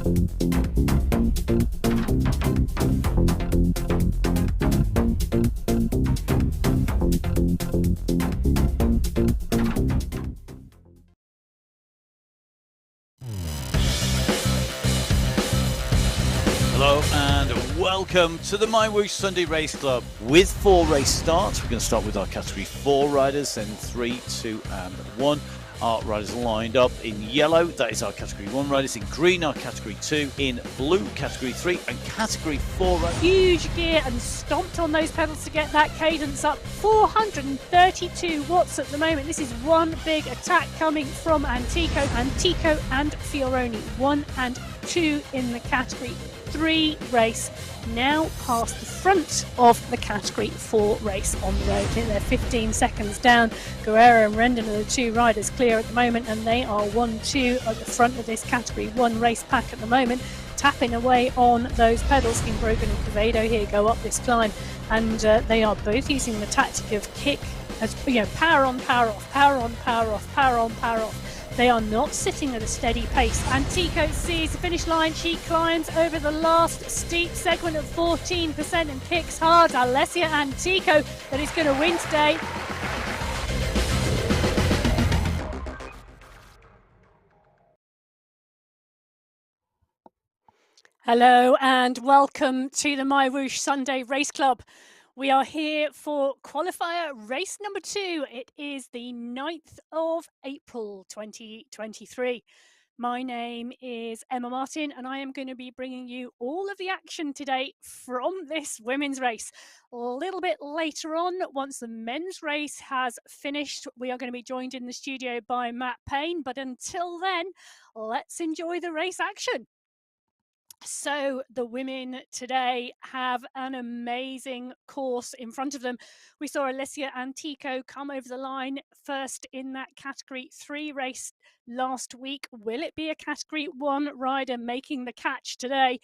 Hello and welcome to the MyWhoosh Sunday Race Club with 4 race starts. We're going to start with our Category 4 riders, then 3, 2 and 1. Our riders lined up in yellow, that is our Category 1 riders. In green, our Category 2. In blue, Category 3 and Category 4 riders. Huge gear and stomped on those pedals to get that cadence up. 432 watts at the moment. This is one big attack coming from Antico and Fioroni. 1 and 2 in the Category 3 race, now past the front of the Category 4 race on the road. They're 15 seconds down. Guerrero and Rendon are the 2 riders clear at the moment, and they are 1-2 at the front of this Category 1 race pack at the moment, tapping away on those pedals. In Brogan and Quevedo here go up this climb, and they are both using the tactic of kick, as you know, power on, power off, power on, power off, power on, power off. They are not sitting at a steady pace. Antico sees the finish line. She climbs over the last steep segment of 14% and kicks hard. Alessia Antico that is going to win today. Hello and welcome to the MyWhoosh Sunday Race Club. We are here for qualifier race number 2. It is the 9th of April 2023. My name is Emma Martin and I am going to be bringing you all of the action today from this women's race. A little bit later on, once the men's race has finished, we are going to be joined in the studio by Matt Payne. But until then, let's enjoy the race action. So the women today have an amazing course in front of them. We saw Alessia Antico come over the line first in that Category 3 race last week. Will it be a Category 1 rider making the catch today?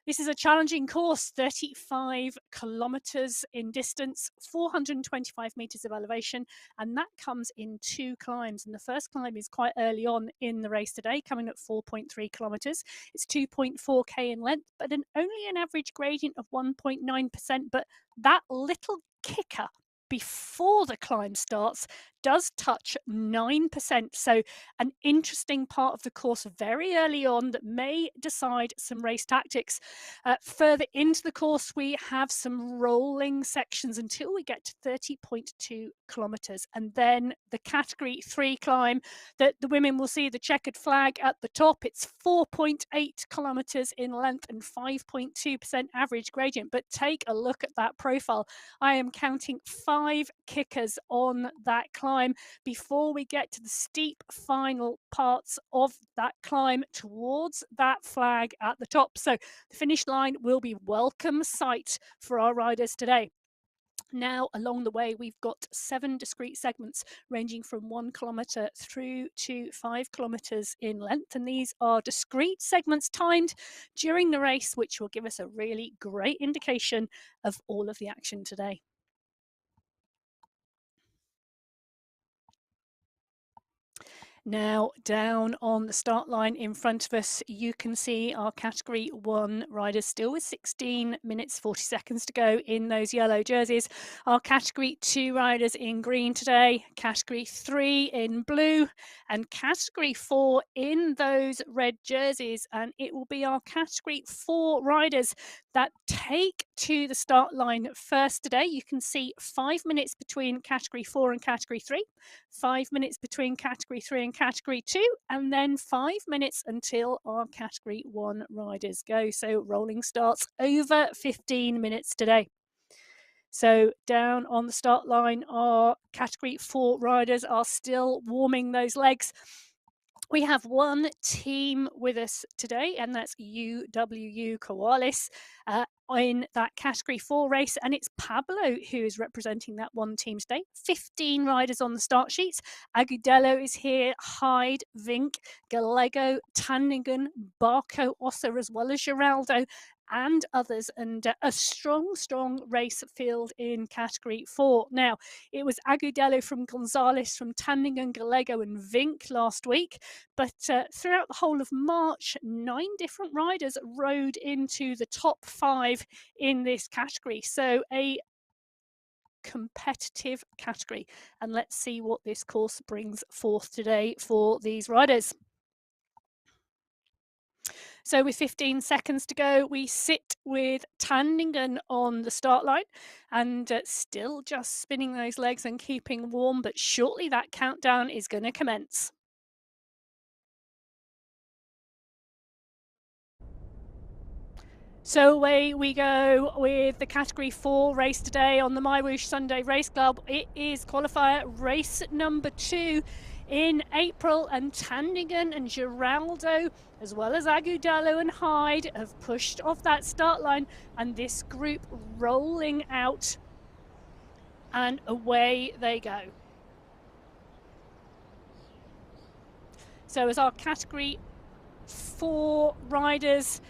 This is a challenging course, 35 kilometres in distance, 425 metres of elevation, and that comes in 2 climbs. And the first climb is quite early on in the race today, coming at 4.3 kilometres. It's 2.4k in length, but only an average gradient of 1.9%. But that little kicker before the climb starts does touch 9%. So an interesting part of the course very early on that may decide some race tactics. Further into the course, we have some rolling sections until we get to 30.2 kilometres. And then the Category 3 climb that the women will see the checkered flag at the top. It's 4.8 kilometres in length and 5.2% average gradient. But take a look at that profile. I am counting 5 kickers on that climb before we get to the steep final parts of that climb towards that flag at the top. So the finish line will be welcome sight for our riders today. Now, along the way, we've got 7 discrete segments ranging from 1 kilometre through to 5 kilometres in length. And these are discrete segments timed during the race, which will give us a really great indication of all of the action today. Now, down on the start line in front of us, you can see our Category 1 riders still with 16 minutes 40 seconds to go in those yellow jerseys. Our Category 2 riders in green today, Category 3 in blue, and Category 4 in those red jerseys. And it will be our Category 4 riders that take to the start line first today. You can see 5 minutes between Category 4 and Category 3, 5 minutes between Category 3 and Category 2, and then 5 minutes until our Category 1 riders go. So rolling starts over 15 minutes today. So down on the start line, our Category 4 riders are still warming those legs. We have one team with us today, and that's UWU Koalis in that Category 4 race, and it's Pablo who is representing that one team today. 15 riders on the start sheets. Agudelo is here, Hyde, Vink, Gallego, Tannigan, Barco, Ossa, as well as Geraldo and others, and a strong race field in Category 4. Now, it was Agudelo from Gonzalez, from Tandingen, Gallego and Vink last week, but throughout the whole of March, 9 different riders rode into the top 5 in this category. So a competitive category, and let's see what this course brings forth today for these riders. So with 15 seconds to go, we sit with Tandingen on the start line, and still just spinning those legs and keeping warm, but shortly that countdown is going to commence. So away we go with the Category 4 race today on the MyWhoosh Sunday Race Club. It is qualifier race number 2 in April, and Tandingen and Giraldo, as well as Agudelo and Hyde, have pushed off that start line, and this group rolling out, and away they go. So as our Category 4 riders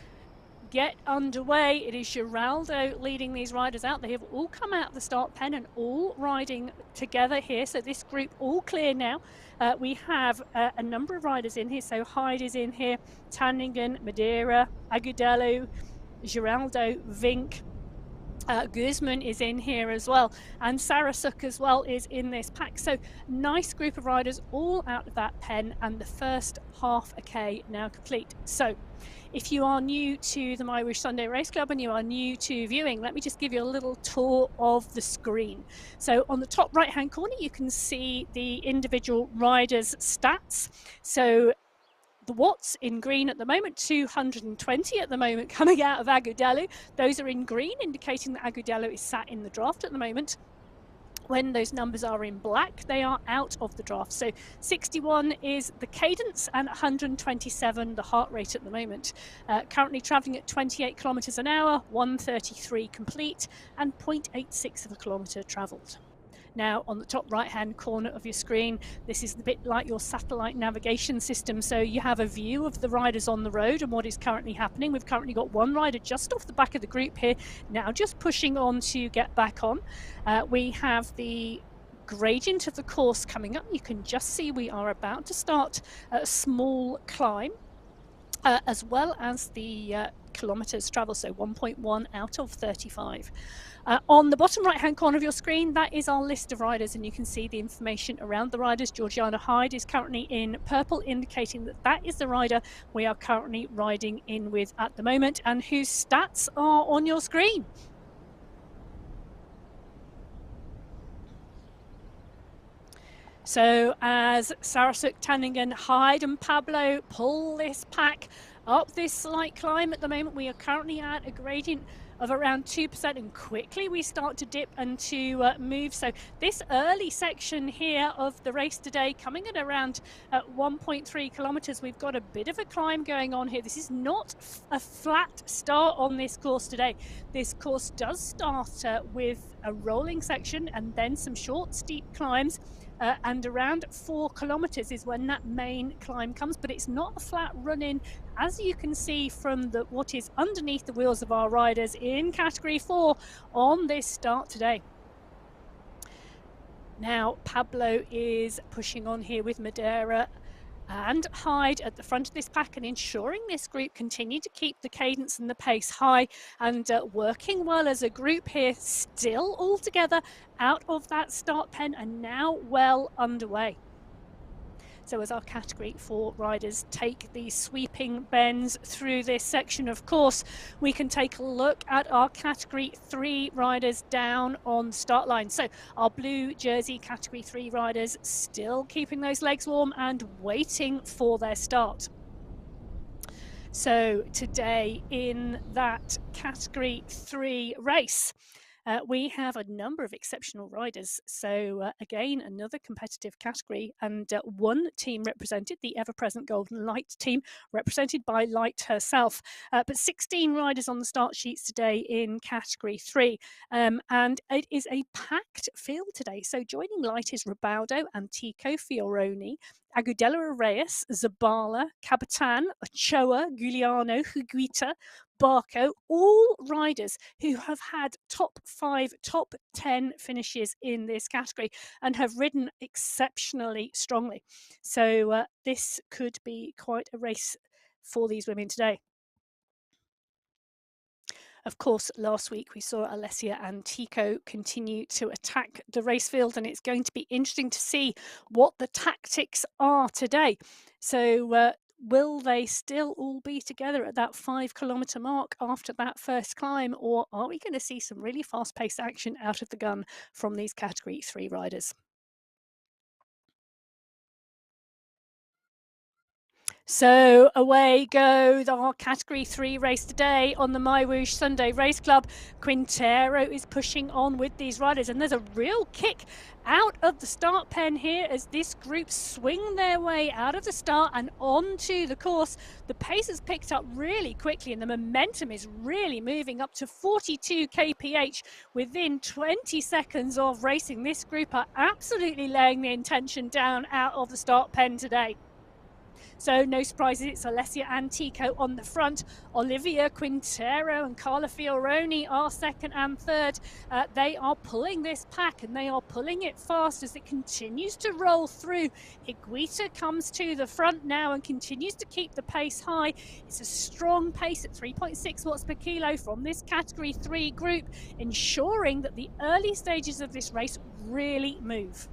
get underway, it is Giraldo leading these riders out. They have all come out of the start pen and all riding together here. So this group all clear now. We have a number of riders in here. So Hyde is in here, Tandingen, Madeira, Agudelo, Giraldo, Vink. Guzman is in here as well, and Sarasuk as well is in this pack. So nice group of riders all out of that pen, and the first half a K now complete. So if you are new to the MyWhoosh Sunday Race Club and you are new to viewing, let me just give you a little tour of the screen. So on the top right hand corner you can see the individual riders' stats. So the watts in green at the moment, 220 at the moment coming out of Agudelo. Those are in green, indicating that Agudelo is sat in the draft at the moment. When those numbers are in black, they are out of the draft. So 61 is the cadence and 127 the heart rate at the moment. Currently travelling at 28 kilometres an hour, 133 complete, and 0.86 of a kilometre travelled. Now, on the top right-hand corner of your screen, this is a bit like your satellite navigation system. So you have a view of the riders on the road and what is currently happening. We've currently got one rider just off the back of the group here, now just pushing on to get back on. We have the gradient of the course coming up. You can just see we are about to start a small climb, as well as the kilometres travel, so 1.1 out of 35. On the bottom right hand corner of your screen, that is our list of riders, and you can see the information around the riders. Georgiana Hyde is currently in purple, indicating that that is the rider we are currently riding in with at the moment, and whose stats are on your screen. So as Sarasuk, Tandingen, Hyde and Pablo pull this pack up this slight climb at the moment, we are currently at a gradient of around 2%, and quickly we start to dip and to move. So this early section here of the race today, coming at around 1.3 kilometres, we've got a bit of a climb going on here. This is not a flat start on this course today. This course does start with a rolling section and then some short steep climbs. And around 4 kilometres is when that main climb comes, but it's not a flat run-in, as you can see from what is underneath the wheels of our riders in Category 4 on this start today. Now Pablo is pushing on here with Madeira and Hyde at the front of this pack, and ensuring this group continue to keep the cadence and the pace high, and working well as a group here, still all together out of that start pen and now well underway. So as our Category 4 riders take these sweeping bends through this section, of course, we can take a look at our Category 3 riders down on the start line. So our blue jersey Category 3 riders still keeping those legs warm and waiting for their start. So today in that Category 3 race, we have a number of exceptional riders. So again, another competitive category, and one team represented, the ever-present Golden Light team, represented by Light herself. But 16 riders on the start sheets today in Category 3. And it is a packed field today. So joining Light is Ribaudo and Tico Fioroni. Agudelo Reyes, Zabala, Capitan, Ochoa, Giuliano, Higuita, Barco, all riders who have had top 5, top 10 finishes in this category and have ridden exceptionally strongly. So this could be quite a race for these women today. Of course, last week we saw Alessia and Tico continue to attack the race field, and it's going to be interesting to see what the tactics are today. So will they still all be together at that 5 kilometre mark after that first climb, or are we going to see some really fast-paced action out of the gun from these Category 3 riders? So away go our Category 3 race today on the MyWhoosh Sunday Race Club. Quintero is pushing on with these riders, and there's a real kick out of the start pen here as this group swing their way out of the start and onto the course. The pace has picked up really quickly and the momentum is really moving up to 42 kph within 20 seconds of racing. This group are absolutely laying the intention down out of the start pen today. So no surprises, it's Alessia and Tico on the front. Olivia Quintero and Carla Fioroni are second and third. They are pulling this pack and they are pulling it fast as it continues to roll through. Higuita comes to the front now and continues to keep the pace high. It's a strong pace at 3.6 watts per kilo from this Category 3 group, ensuring that the early stages of this race really move.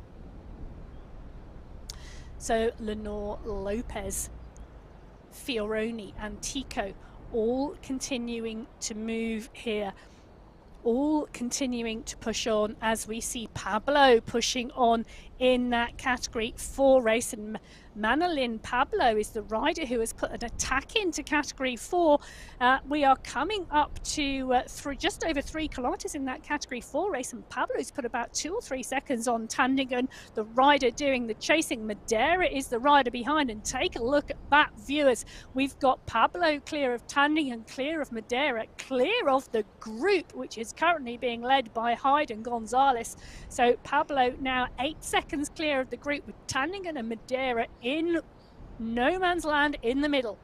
So Lenore Lopez, Fioroni and Tico all continuing to move here, all continuing to push on as we see Pablo pushing on in that Category 4 race. And Manolin Pablo is the rider who has put an attack into Category 4. We are coming up to just over 3 kilometres in that Category 4 race, and Pablo's put about 2 or 3 seconds on Tandingen, the rider doing the chasing. Madeira is the rider behind, and take a look at that, viewers. We've got Pablo clear of Tandingen, clear of Madeira, clear of the group, which is currently being led by Hyde and Gonzalez. So Pablo now 8 seconds clear of the group, with Tandingen and Madeira in no man's land in the middle.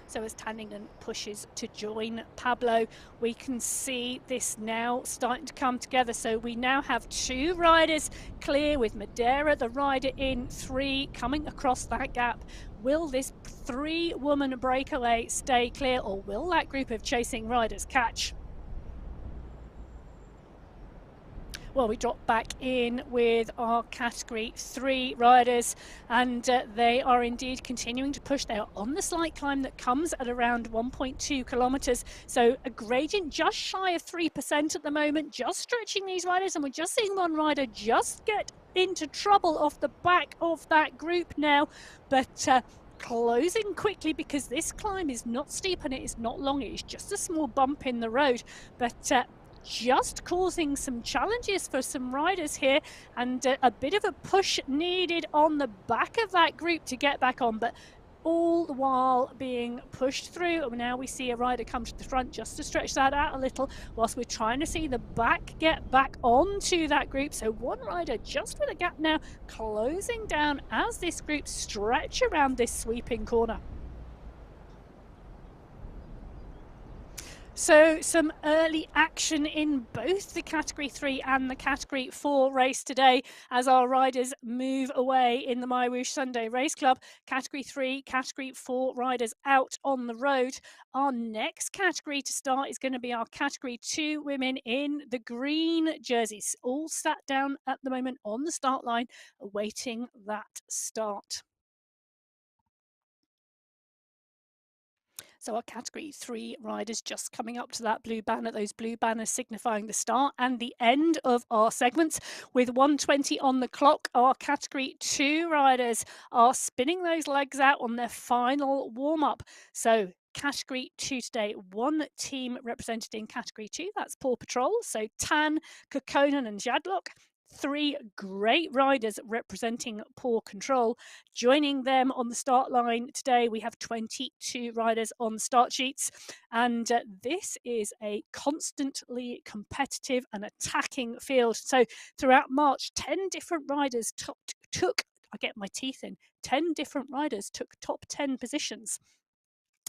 So as Tandingen pushes to join Pablo, we can see this now starting to come together. So we now have 2 riders clear, with Madeira, the rider in 3, coming across that gap. Will this 3-woman breakaway stay clear, or will that group of chasing riders catch? Well, we drop back in with our Category 3 riders, and they are indeed continuing to push. They are on the slight climb that comes at around 1.2 kilometres, so a gradient just shy of 3% at the moment, just stretching these riders, and we're just seeing one rider just get into trouble off the back of that group now, but closing quickly, because this climb is not steep and it is not long. It is just a small bump in the road, but just causing some challenges for some riders here, and a bit of a push needed on the back of that group to get back on, but all the while being pushed through. And now we see a rider come to the front just to stretch that out a little, whilst we're trying to see the back get back onto that group. So one rider just with a gap now, closing down as this group stretch around this sweeping corner. So some early action in both the Category 3 and the Category 4 race today as our riders move away in the MyWhoosh Sunday Race Club. Category 3, Category 4 riders out on the road. Our next category to start is going to be our Category 2 women in the green jerseys, all sat down at the moment on the start line, awaiting that start. So our Category 3 riders just coming up to that blue banner, those blue banners signifying the start and the end of our segments. With 1:20 on the clock, our Category 2 riders are spinning those legs out on their final warm-up. So Category 2 today, one team represented in Category 2, that's Paw Patrol. So Tan, Kokkonen and Jadlock. 3 great riders representing Paw Control. Joining them on the start line today, we have 22 riders on the start sheets, and this is a constantly competitive and attacking field. So throughout March, 10 different riders topped I get my teeth in, 10 different riders took top 10 positions.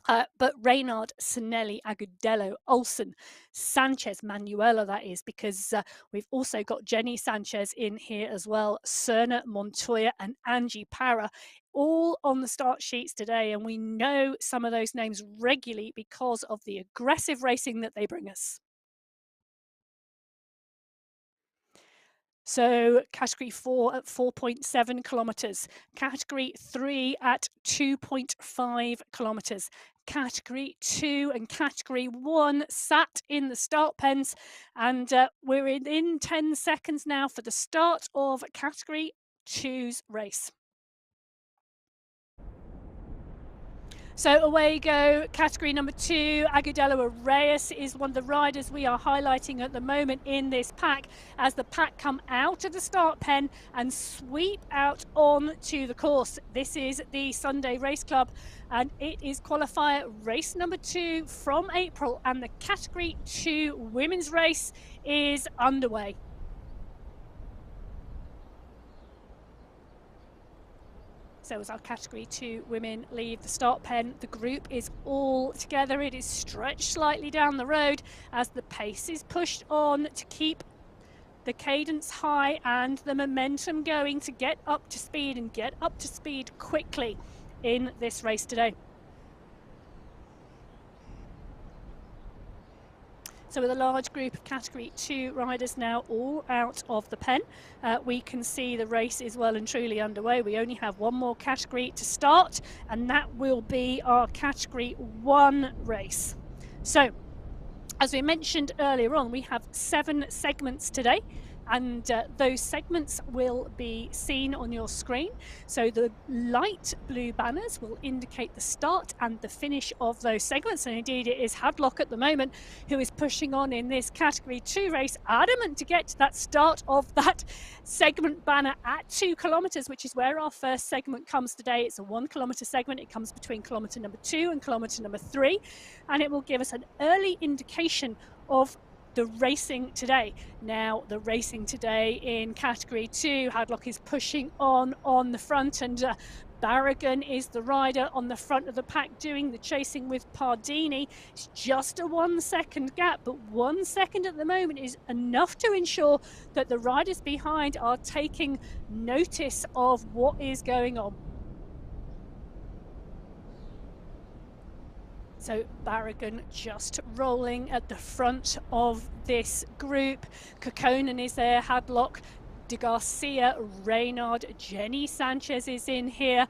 But Reynard, Sinelli, Agudelo, Olsen, Sanchez, Manuela, that is, because we've also got Jenny Sanchez in here as well, Serna, Montoya, and Angie Para, all on the start sheets today. And we know some of those names regularly because of the aggressive racing that they bring us. So category 4 at 4.7 kilometres, category 3 at 2.5 kilometres, category 2 and category 1 sat in the start pens, and we're in 10 seconds now for the start of category 2's race. So away go, category number 2, Agudelo Reyes is one of the riders we are highlighting at the moment in this pack as the pack come out of the start pen and sweep out on to the course. This is the Sunday Race Club and it is qualifier race number 2 from April, and the category 2 women's race is underway. So as our category 2 women leave the start pen, the group is all together. It is stretched slightly down the road as the pace is pushed on to keep the cadence high and the momentum going to get up to speed and get up to speed quickly in this race today. So with a large group of category 2 riders now all out of the pen, we can see the race is well and truly underway. We only have one more category to start, and that will be our category 1 race. So as we mentioned earlier on, we have 7 segments today, and those segments will be seen on your screen. So the light blue banners will indicate the start and the finish of those segments, and indeed it is Hadlock at the moment who is pushing on in this category 2 race, adamant to get to that start of that segment banner at 2 kilometres, which is where our first segment comes today. It's a 1 kilometre segment. It comes between kilometre number 2 and kilometre number 3, and it will give us an early indication of the racing today. Now, the racing today in category 2, Hadlock is pushing on the front, and Barragan is the rider on the front of the pack doing the chasing with Pardini. It's just a 1 second gap, but 1 second at the moment is enough to ensure that the riders behind are taking notice of what is going on. So Barragan just rolling at the front of this group. Kokkonen is there, Hadlock, De Garcia, Reynard, Jenny Sanchez is in here,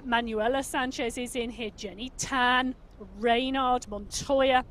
Manuela Sanchez is in here, Jenny Tan, Reynard, Montoya.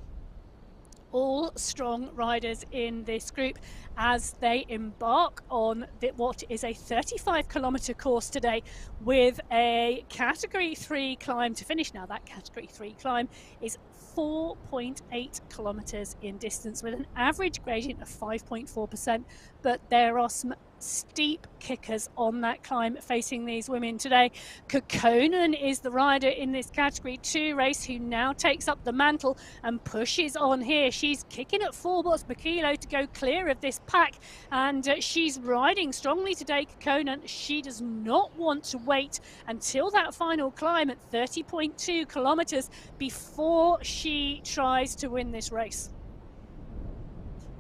All strong riders in this group as they embark on what is a 35 kilometre course today with a category 3 climb to finish. Now that category 3 climb is 4.8 kilometres in distance with an average gradient of 5.4%, but there are some steep kickers on that climb facing these women today. Kokkonen is the rider in this category 2 race who now takes up the mantle and pushes on here. She's kicking at 4 watts per kilo to go clear of this pack, and she's riding strongly today, Kokkonen. She does not want to wait until that final climb at 30.2 kilometres before she tries to win this race.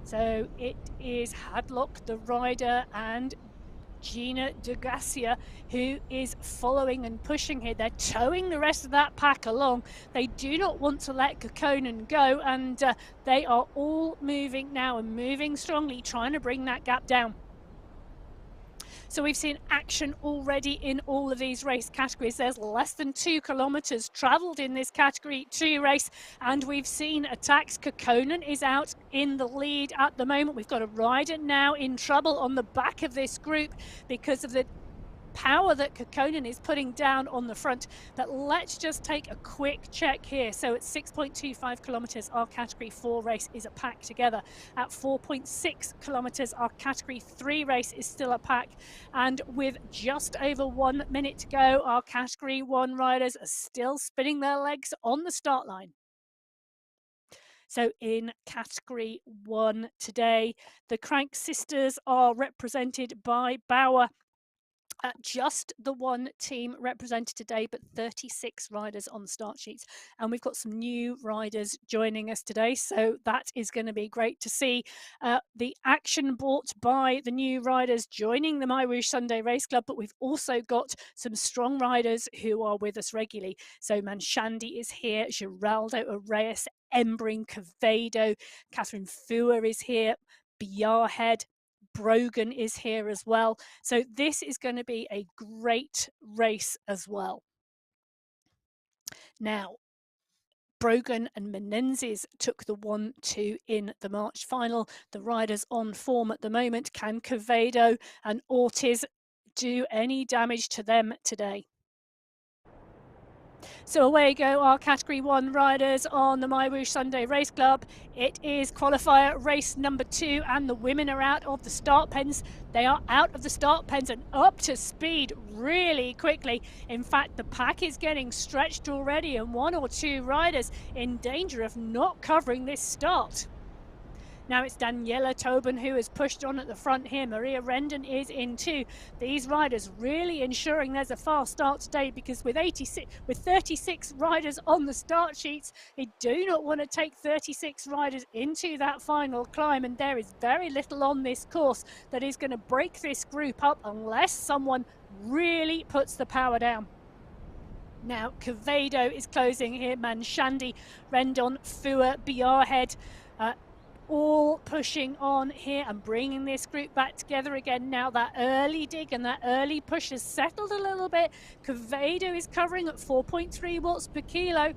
So it is Hadlock, the rider, and Gina De Garcia who is following and pushing here. They're towing the rest of that pack along. They do not want to let Kokkonen go, and they are all moving now and moving strongly, trying to bring that gap down. So we've seen action already in all of these race categories. There's less than 2 kilometres travelled in this category 2 race, and we've seen attacks. Kokkonen is out in the lead at the moment. We've got a rider now in trouble on the back of this group because of the power that Kokkonen is putting down on the front. But let's just take a quick check here. So at 6.25 kilometres, our category 4 race is a pack together. At 4.6 kilometres, our category 3 race is still a pack. And with just over 1 minute to go, our category 1 riders are still spinning their legs on the start line. So in category 1 today, the Crank sisters are represented by Bauer Just the one team represented today, but 36 riders on the start sheets. And we've got some new riders joining us today, so that is going to be great to see. The action brought by the new riders joining the MyWhoosh Sunday Race Club, but we've also got some strong riders who are with us regularly. So Manshandi is here, Geraldo Arrayas, Embring, Cavado, Catherine Fua is here, Biarhead, Brogan is here as well. So this is going to be a great race as well. Now, Brogan and Menezes took the 1-2 in the March final. The riders on form at the moment. Can Cavado and Ortiz do any damage to them today? So away go our Category 1 riders on the MyWhoosh Sunday Race Club. It is qualifier race number 2 and the women are out of the start pens. They are out of the start pens and up to speed really quickly. In fact, the pack is getting stretched already and 1 or 2 riders in danger of not covering this start. Now it's Daniela Tobin who is pushed on at the front here. Maria Rendon is in too. These riders really ensuring there's a fast start today, because with 36 riders on the start sheets, they do not want to take 36 riders into that final climb, and there is very little on this course that is going to break this group up unless someone really puts the power down. Now Cavado is closing here. Manshandi, Rendon, Fua, Biarhead, all pushing on here and bringing this group back together again. Now that early dig and that early push has settled a little bit. Cavado is covering at 4.3 watts per kilo.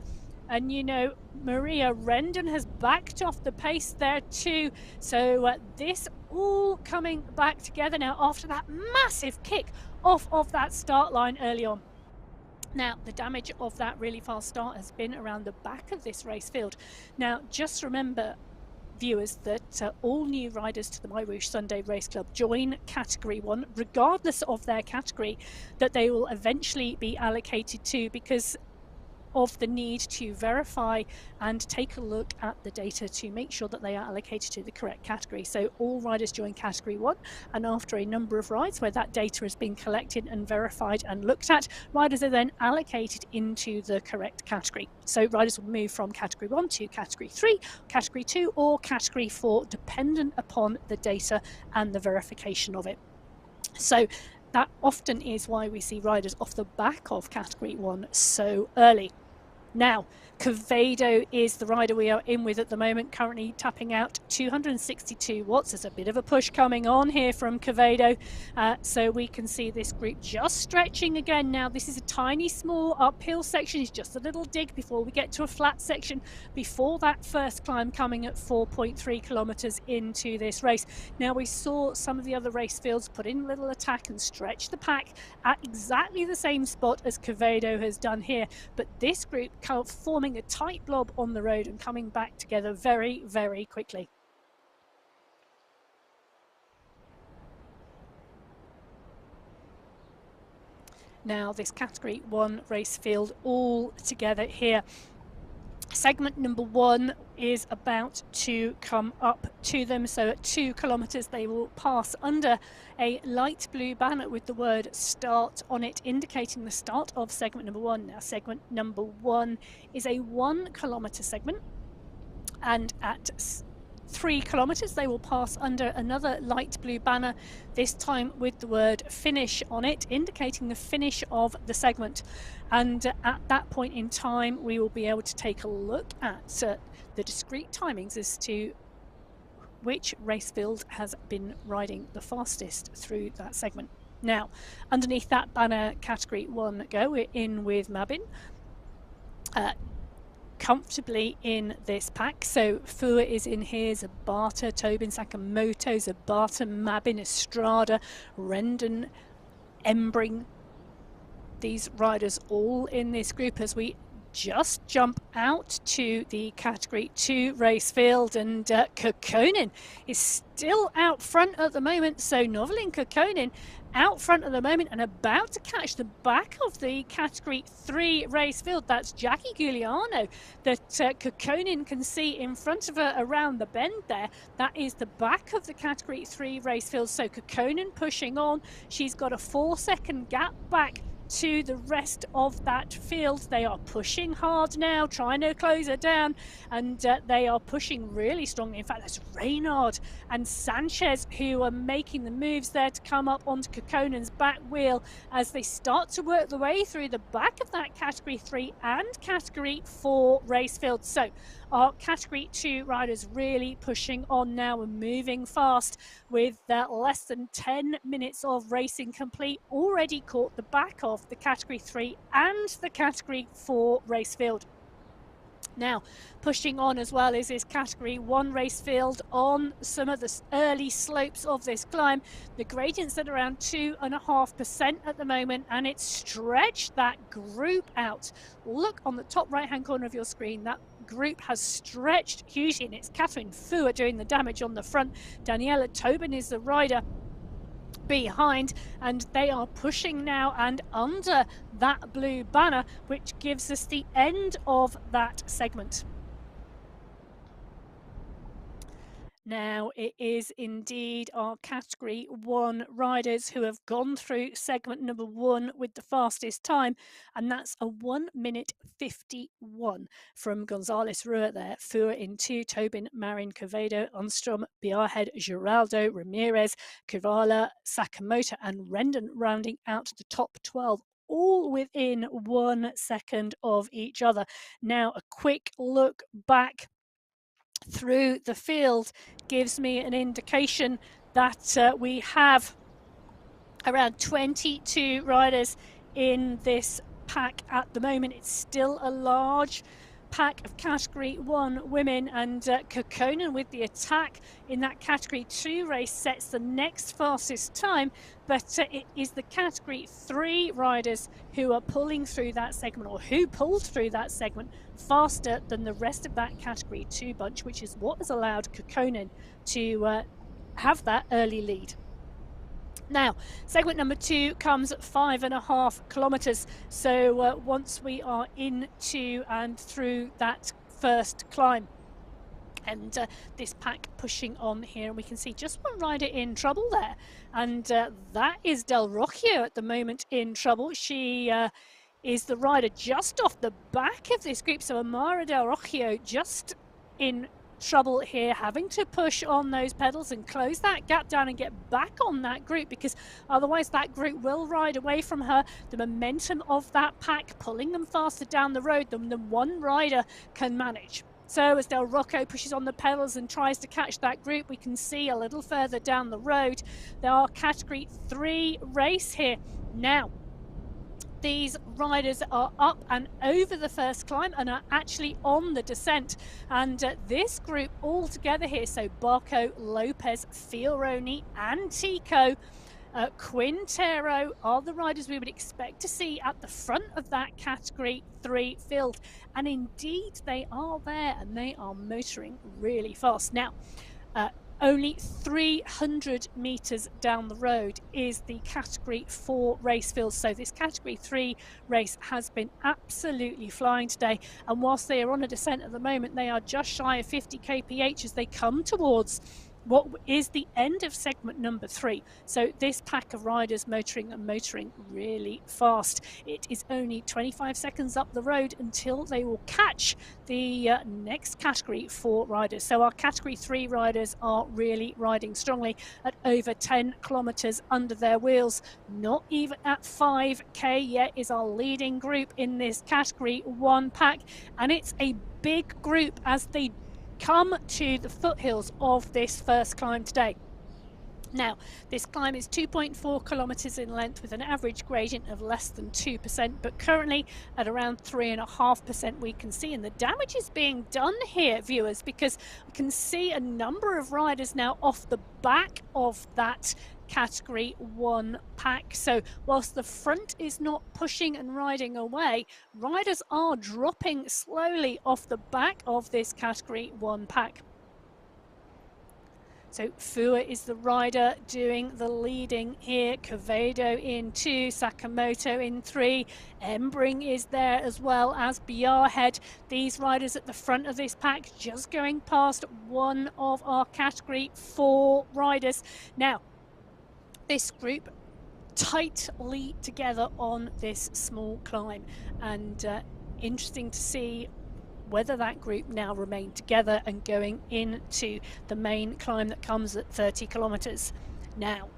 And you know, Maria Rendon has backed off the pace there too. So this all coming back together now after that massive kick off of that start line early on. Now, the damage of that really fast start has been around the back of this race field. Now, just remember, viewers, that all new riders to the MyWhoosh Sunday Race Club join Category 1, regardless of their category that they will eventually be allocated to, because of the need to verify and take a look at the data to make sure that they are allocated to the correct category. So all riders join Category 1, and after a number of rides where that data has been collected and verified and looked at, riders are then allocated into the correct category. So riders will move from Category 1 to Category 3, Category 2 or Category 4, dependent upon the data and the verification of it. So that often is why we see riders off the back of Category 1 so early. Now, Cavado is the rider we are in with at the moment, currently tapping out 262 watts. There's a bit of a push coming on here from Cavado, so we can see this group just stretching again. Now, this is a tiny, small uphill section. It's just a little dig before we get to a flat section, before that first climb coming at 4.3 kilometers into this race. Now, we saw some of the other race fields put in a little attack and stretch the pack at exactly the same spot as Cavado has done here, but this group forming a tight blob on the road and coming back together very, very quickly. Now this Category 1 race field all together here. Segment number 1 is about to come up to them, so at 2 kilometers they will pass under a light blue banner with the word start on it, indicating the start of segment number 1. Now segment number 1 is a 1 kilometer segment, and at 3 kilometers they will pass under another light blue banner, this time with the word finish on it, indicating the finish of the segment. And at that point in time we will be able to take a look at the discrete timings as to which race field has been riding the fastest through that segment. Now, underneath that banner, Category 1 go, we're in with Mabin, comfortably in this pack. So Fua is in here, Zabata, Tobin, Sakamoto, Zabata, Mabin, Estrada, Rendon, Embring. These riders all in this group as we just jump out to the Category 2 race field, and Kokkonen is still out front at the moment. So Novelin Kokkonen out front at the moment and about to catch the back of the Category 3 race field. That's Jackie Giuliano that Kukkonen can see in front of her around the bend there. That is the back of the Category 3 race field. So Kukkonen pushing on. She's got a 4-second gap back to the rest of that field. They are pushing hard now, trying to close her down, and they are pushing really strongly. In fact, that's Reynard and Sanchez who are making the moves there to come up onto Kukkonen's back wheel as they start to work their way through the back of that Category 3 and Category 4 race field. So our Category 2 riders really pushing on now and moving fast with less than 10 minutes of racing complete, already caught the back of the Category 3 and the Category 4 race field. Now, pushing on as well is this Category 1 race field on some of the early slopes of this climb. The gradient's at around 2.5% at the moment, and it's stretched that group out. Look on the top right-hand corner of your screen. That group has stretched hugely, and it's Catherine Fua doing the damage on the front. Daniela Tobin is the rider behind, and they are pushing now and under that blue banner, which gives us the end of that segment. Now it is indeed our Category 1 riders who have gone through segment number 1 with the fastest time, and that's a 1:51 from Gonzalez Rua there. Fua in 2, Tobin, Marin, Quevedo, Unstrom, Biarhead, Giraldo, Ramirez, Kivala, Sakamoto and Rendon rounding out the top 12. All within 1 second of each other. Now a quick look back through the field gives me an indication that we have around 22 riders in this pack at the moment. It's still a large pack of Category 1 women, and Kukkonen with the attack in that Category 2 race sets the next fastest time, but it is the Category 3 riders who are pulling through that segment, or who pulled through that segment faster than the rest of that Category 2 bunch, which is what has allowed Kukkonen to have that early lead. Now, segment number 2 comes at 5.5 kilometres. So once we are into and through that first climb, and this pack pushing on here, and we can see just one rider in trouble there, and that is Del Rocchio at the moment in trouble. She is the rider just off the back of this group. So Amara Del Rocchio just in trouble here, having to push on those pedals and close that gap down and get back on that group, because otherwise that group will ride away from her. The momentum of that pack pulling them faster down the road than one rider can manage. So as Del Rocco pushes on the pedals and tries to catch that group, we can see a little further down the road there are Category 3 race here. Now these riders are up and over the first climb and are actually on the descent, and this group all together here, so Barco, Lopez, Fioroni and Tico, Quintero are the riders we would expect to see at the front of that Category 3 field, and indeed they are there, and they are motoring really fast. Now only 300 metres down the road is the Category 4 race field. So this Category 3 race has been absolutely flying today. And whilst they are on a descent at the moment, they are just shy of 50 kph as they come towards what is the end of segment number 3. So this pack of riders motoring and motoring really fast. It is only 25 seconds up the road until they will catch the next Category 4 riders. So our Category 3 riders are really riding strongly at over 10 kilometres under their wheels. Not even at 5k yet is our leading group in this Category 1 pack, and it's a big group as they come to the foothills of this first climb today. Now, this climb is 2.4 kilometres in length with an average gradient of less than 2%, but currently at around 3.5% we can see. And the damage is being done here, viewers, because we can see a number of riders now off the back of that Category 1 pack. So whilst the front is not pushing and riding away, riders are dropping slowly off the back of this Category 1 pack. So Fua is the rider doing the leading here. Quevedo in 2, Sakamoto in 3. Embring is there as well as Biarhead. These riders at the front of this pack just going past one of our category 4 riders. Now, this group tightly together on this small climb, and interesting to see whether that group now remain together and going into the main climb that comes at 30 kilometres. Now,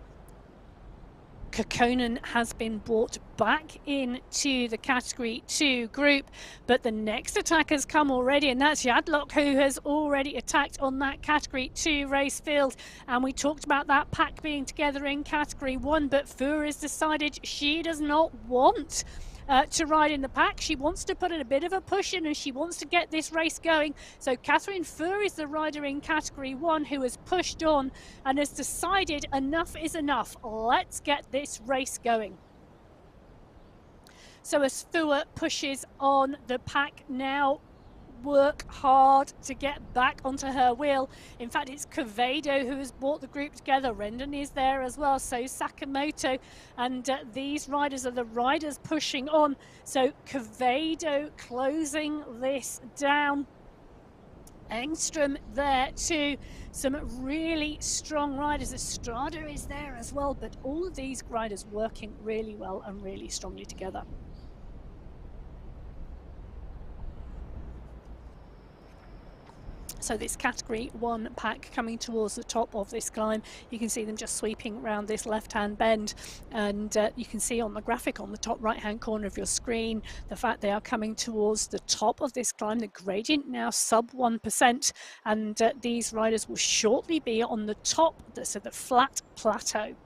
Kekkonen has been brought back into the category 2 group, but the next attack has come already, and that's Yadlock, who has already attacked on that category 2 race field. And we talked about that pack being together in category 1, but Fua has decided she does not want to ride in the pack. She wants to put in a bit of a push in, and she wants to get this race going. So Catherine Fua is the rider in category 1 who has pushed on and has decided enough is enough. Let's get this race going. So as Fua pushes on, the pack now work hard to get back onto her wheel. In fact, it's Quevedo who has brought the group together. Rendon is there as well, so Sakamoto, and these riders are the riders pushing on. So Quevedo closing this down. Engstrom there too. Some really strong riders. Estrada is there as well, but all of these riders working really well and really strongly together. So this category 1 pack coming towards the top of this climb. You can see them just sweeping around this left-hand bend, and you can see on the graphic on the top right-hand corner of your screen the fact they are coming towards the top of this climb. The gradient now sub 1%, and these riders will shortly be on the top, so the flat plateau.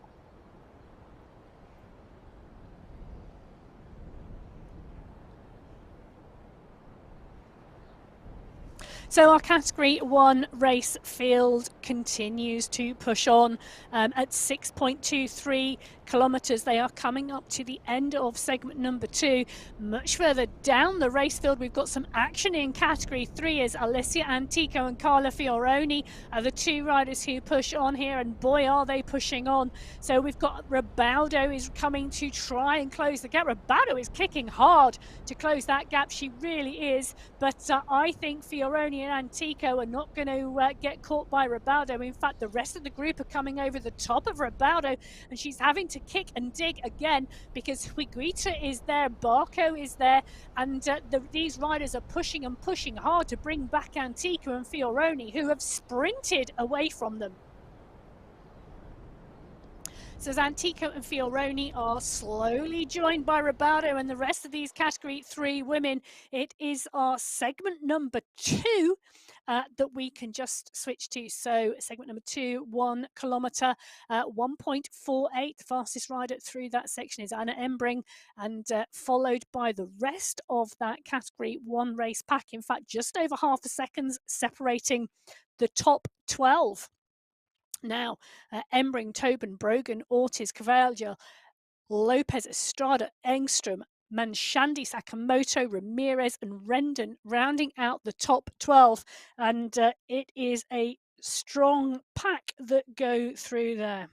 So our category 1 race field continues to push on at 6.23 kilometres. They are coming up to the end of segment number 2. Much further down the race field, we've got some action in category 3 as Alessia Antico and Carla Fioroni are the 2 riders who push on here, and boy are they pushing on. So we've got Ribaldo is coming to try and close the gap. Ribaldo is kicking hard to close that gap, she really is, but I think Fioroni and Antico are not going to get caught by Ribaldo. In fact, the rest of the group are coming over the top of Ribaldo, and she's having to kick and dig again because Higuita is there, Barco is there, and these riders are pushing and pushing hard to bring back Antico and Fioroni, who have sprinted away from them. So Antico and Fioroni are slowly joined by Ribaldo and the rest of these category 3 women. It is our segment number 2 that we can just switch to. So segment number 2, 1 kilometre, 1.48. The fastest rider through that section is Anna Embring, and followed by the rest of that category 1 race pack. In fact, just over half a second separating the top 12. Now, Embring, Tobin, Brogan, Ortiz, Cavallo, Lopez, Estrada, Engstrom, Manshandi, Sakamoto, Ramirez and Rendon rounding out the top 12. And it is a strong pack that go through there.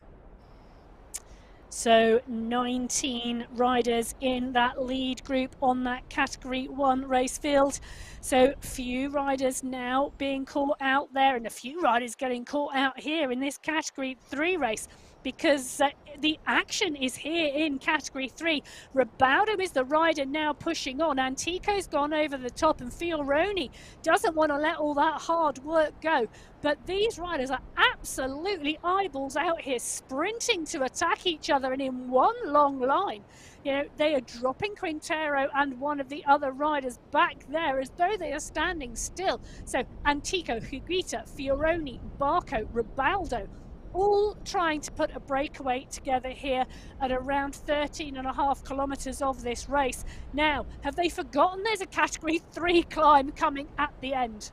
So 19 riders in that lead group on that category 1 race field. So few riders now being caught out there, and a few riders getting caught out here in this category 3 race, because the action is here in category 3. Ribaldo is the rider now pushing on. Antico's gone over the top, and Fioroni doesn't want to let all that hard work go. But these riders are absolutely eyeballs out here, sprinting to attack each other, and in one long line. You know, they are dropping Quintero and one of the other riders back there as though they are standing still. So Antico, Higuita, Fioroni, Barco, Ribaldo, all trying to put a breakaway together here at around 13.5 kilometres of this race. Now, have they forgotten there's a category 3 climb coming at the end?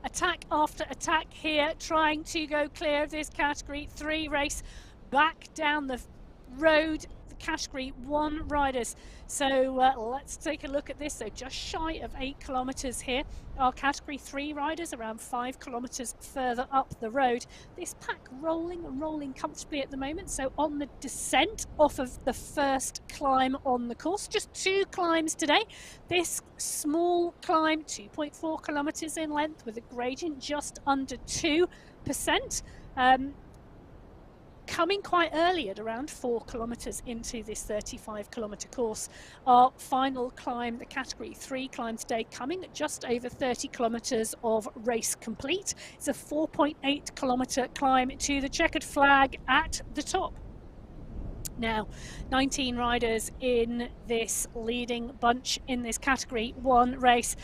Attack after attack here, trying to go clear of this category 3 race. Back down the road category 1 riders. So let's take a look at this. So just shy of 8 kilometres here. Our category 3 riders around 5 kilometres further up the road. This pack rolling comfortably at the moment. So on the descent off of the first climb on the course, just 2 climbs today. This small climb, 2.4 kilometres in length with a gradient just under 2%. Coming quite early at around 4 kilometres into this 35 kilometre course. Our final climb, the category 3 climb today, coming at just over 30 kilometres of race complete. It's a 4.8 kilometre climb to the checkered flag at the top. Now, 19 riders in this leading bunch in this category 1 race.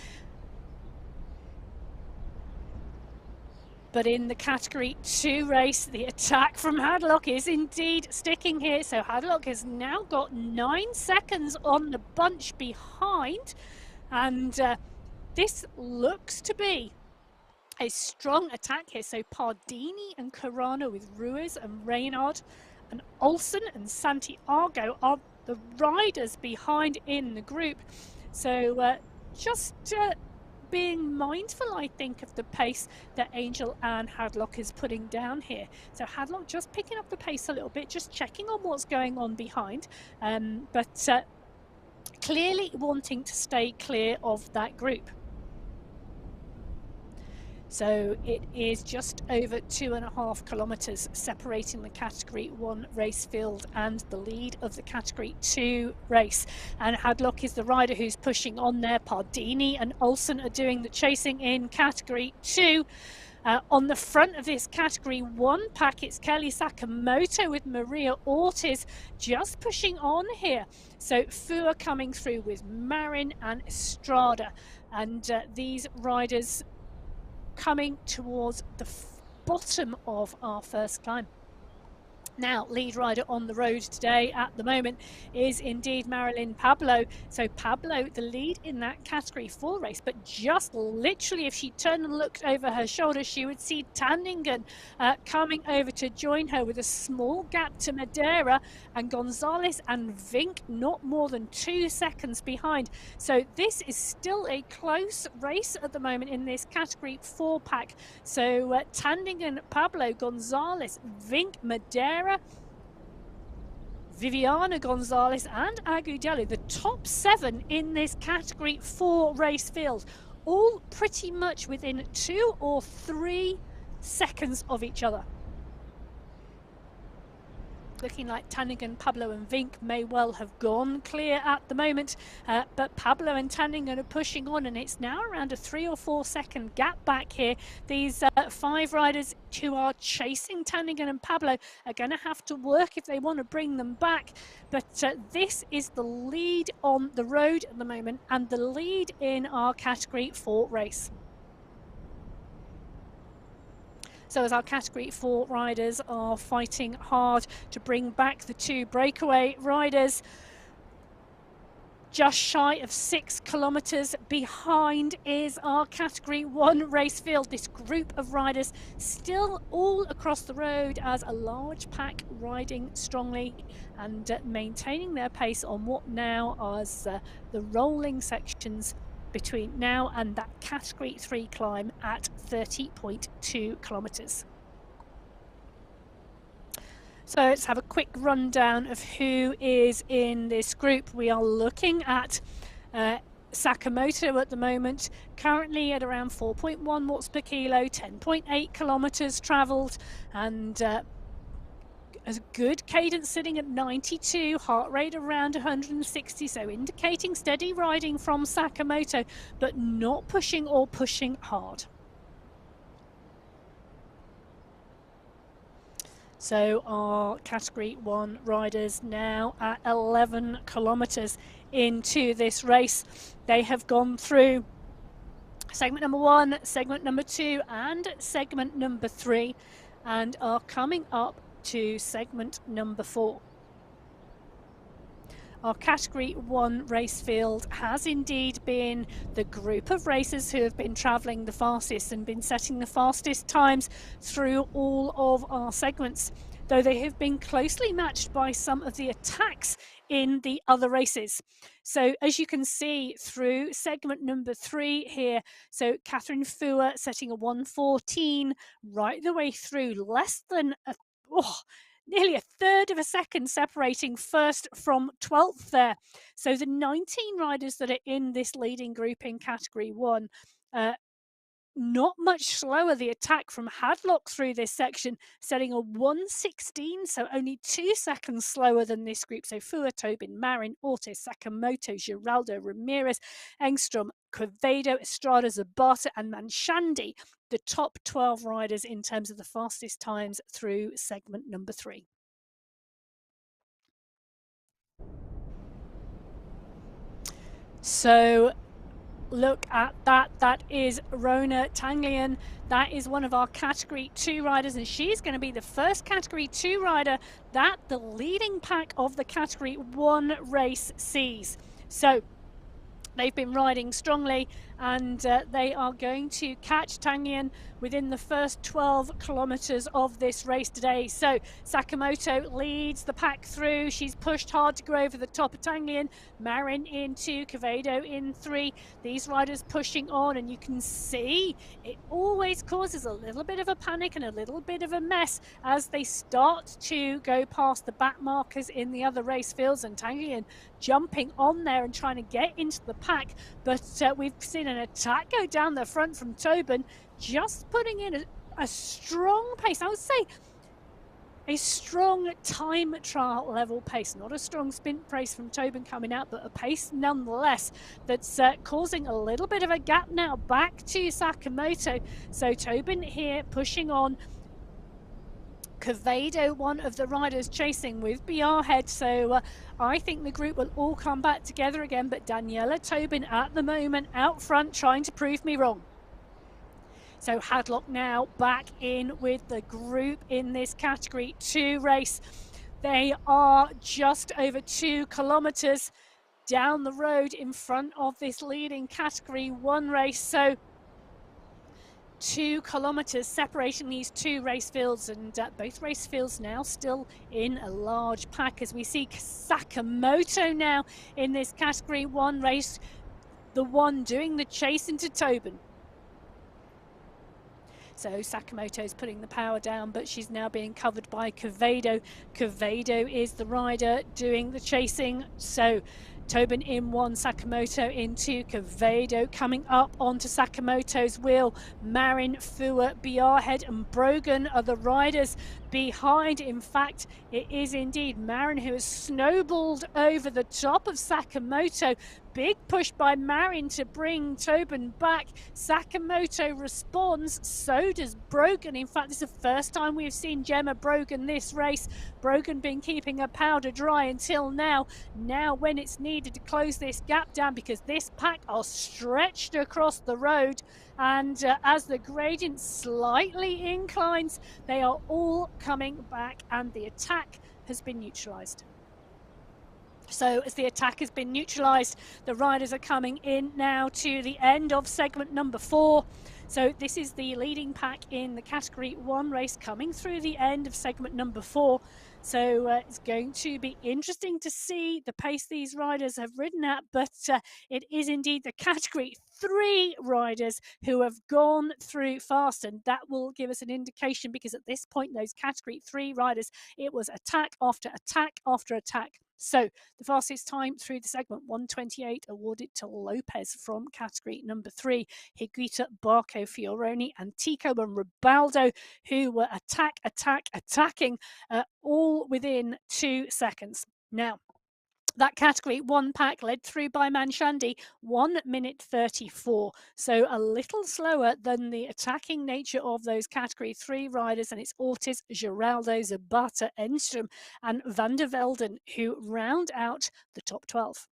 But in the category 2 race, the attack from Hadlock is indeed sticking here. So Hadlock has now got 9 seconds on the bunch behind. And this looks to be a strong attack here. So Pardini and Carano with Ruiz and Reynard and Olsen and Santiago are the riders behind in the group. So just being mindful, I think, of the pace that Angel and Hadlock is putting down here. So Hadlock just picking up the pace a little bit, just checking on what's going on behind, but clearly wanting to stay clear of that group. So it is just over 2.5 kilometres separating the category 1 race field and the lead of the category 2 race. And Hadlock is the rider who's pushing on there. Pardini and Olsen are doing the chasing in category 2. On the front of this category 1 pack, it's Kelly Sakamoto with Maria Ortiz just pushing on here. So Fua coming through with Marin and Estrada. And these riders coming towards the bottom of our first climb. Now, lead rider on the road today at the moment is indeed Marilyn Pablo. So Pablo, the lead in that category 4 race, but just literally if she turned and looked over her shoulder, she would see Tanningen coming over to join her with a small gap to Madeira, and Gonzalez and Vink not more than 2 seconds behind. So this is still a close race at the moment in this category 4 pack. So Tanningen, Pablo, Gonzalez, Vink, Madeira, Viviana Gonzalez and Agudelo, the top 7 in this category 4 race field, all pretty much within 2 or 3 seconds of each other. Looking like Tanningen, Pablo and Vink may well have gone clear at the moment, but Pablo and Tanningen are pushing on, and it's now around a 3 or 4 second gap back here. These 5 riders who are chasing Tanningen and Pablo are going to have to work if they want to bring them back, but this is the lead on the road at the moment and the lead in our category 4 race. So as our category 4 riders are fighting hard to bring back the 2 breakaway riders, just shy of 6 kilometres behind is our category 1 race field. This group of riders still all across the road as a large pack riding strongly and maintaining their pace on what now are the rolling sections between now and that category 3 climb at 30.2 kilometres. So let's have a quick rundown of who is in this group. We are looking at Sakamoto at the moment, currently at around 4.1 watts per kilo, 10.8 kilometres travelled, and a good cadence sitting at 92, heart rate around 160, so indicating steady riding from Sakamoto, but not pushing or pushing hard. So our category 1 riders now at 11 kilometres into this race. They have gone through segment number 1, segment number 2 and segment number 3 and are coming up to segment number 4. Our category 1 race field has indeed been the group of racers who have been travelling the fastest and been setting the fastest times through all of our segments. though they have been closely matched by some of the attacks in the other races. So as you can see through segment number 3 here, so Catherine Fua setting a 1:14 right the way through, less than nearly a third of a second separating first from 12th there. So the 19 riders that are in this leading group in category 1, not much slower. The attack from Hadlock through this section, setting a 1:16, so only 2 seconds slower than this group. So Fua, Tobin, Marin, Ortiz, Sakamoto, Giraldo, Ramirez, Engstrom, Quevedo, Estrada, Zabata, and Manshandi, the top 12 riders in terms of the fastest times through segment number 3. So look at that. That is Rona Tanglian. That is one of our Category 2 riders, and she's going to be the first Category 2 rider that the leading pack of the Category 1 race sees. So they've been riding strongly, and they are going to catch Tangian within the first 12 kilometres of this race today. So Sakamoto leads the pack through. She's pushed hard to go over the top of Tangian. Marin in 2, Quevedo in 3. These riders pushing on, and you can see it always causes a little bit of a panic and a little bit of a mess as they start to go past the back markers in the other race fields, and Tangian jumping on there and trying to get into the pack. But we've seen an attack go down the front from Tobin, just putting in a strong pace. I would say a strong time trial level pace, not a strong sprint pace from Tobin coming out, but a pace nonetheless that's causing a little bit of a gap now back to Sakamoto. So Tobin here pushing on. Quevedo, one of the riders chasing with BR head, so I think the group will all come back together again, but Daniela Tobin at the moment out front trying to prove me wrong. So Hadlock now back in with the group in this Category 2 race. They are just over 2 kilometres down the road in front of this leading Category 1 race, so 2 kilometres separating these two race fields, and both race fields now still in a large pack as we see Sakamoto now in this Category 1 race, the one doing the chase into Tobin. So Sakamoto's putting the power down, but she's now being covered by Quevedo. Quevedo is the rider doing the chasing, so Tobin in 1, Sakamoto in 2, Quevedo coming up onto Sakamoto's wheel. Marin, Fua, Biarhead and Brogan are the riders behind. In fact, it is indeed Marin who has snowballed over the top of Sakamoto. Big push by Marin to bring Tobin back. Sakamoto responds, so does Brogan. In fact, this is the first time we've seen Gemma Brogan this race. Brogan been keeping her powder dry until now. Now when it's needed to close this gap down, because this pack are stretched across the road, and as the gradient slightly inclines, they are all coming back, and the attack has been neutralised. So as the attack has been neutralised, the riders are coming in now to the end of segment number 4. So this is the leading pack in the Category 1 race coming through the end of segment number 4. So it's going to be interesting to see the pace these riders have ridden at, but it is indeed the Category 3 riders who have gone through fast, and that will give us an indication, because at this point, those Category 3 riders, it was attack after attack after attack. So the fastest time through the segment, 1:28, awarded to Lopez from category number 3. Higuita, Barco, Fioroni, Antico and Ribaldo, who were attacking all within 2 seconds. Now, that category 1 pack led through by Manshandi, 1 minute 34. So a little slower than the attacking nature of those category 3 riders. And it's Ortiz, Giraldo, Zabata, Enstrom and Van der Velden who round out the top 12.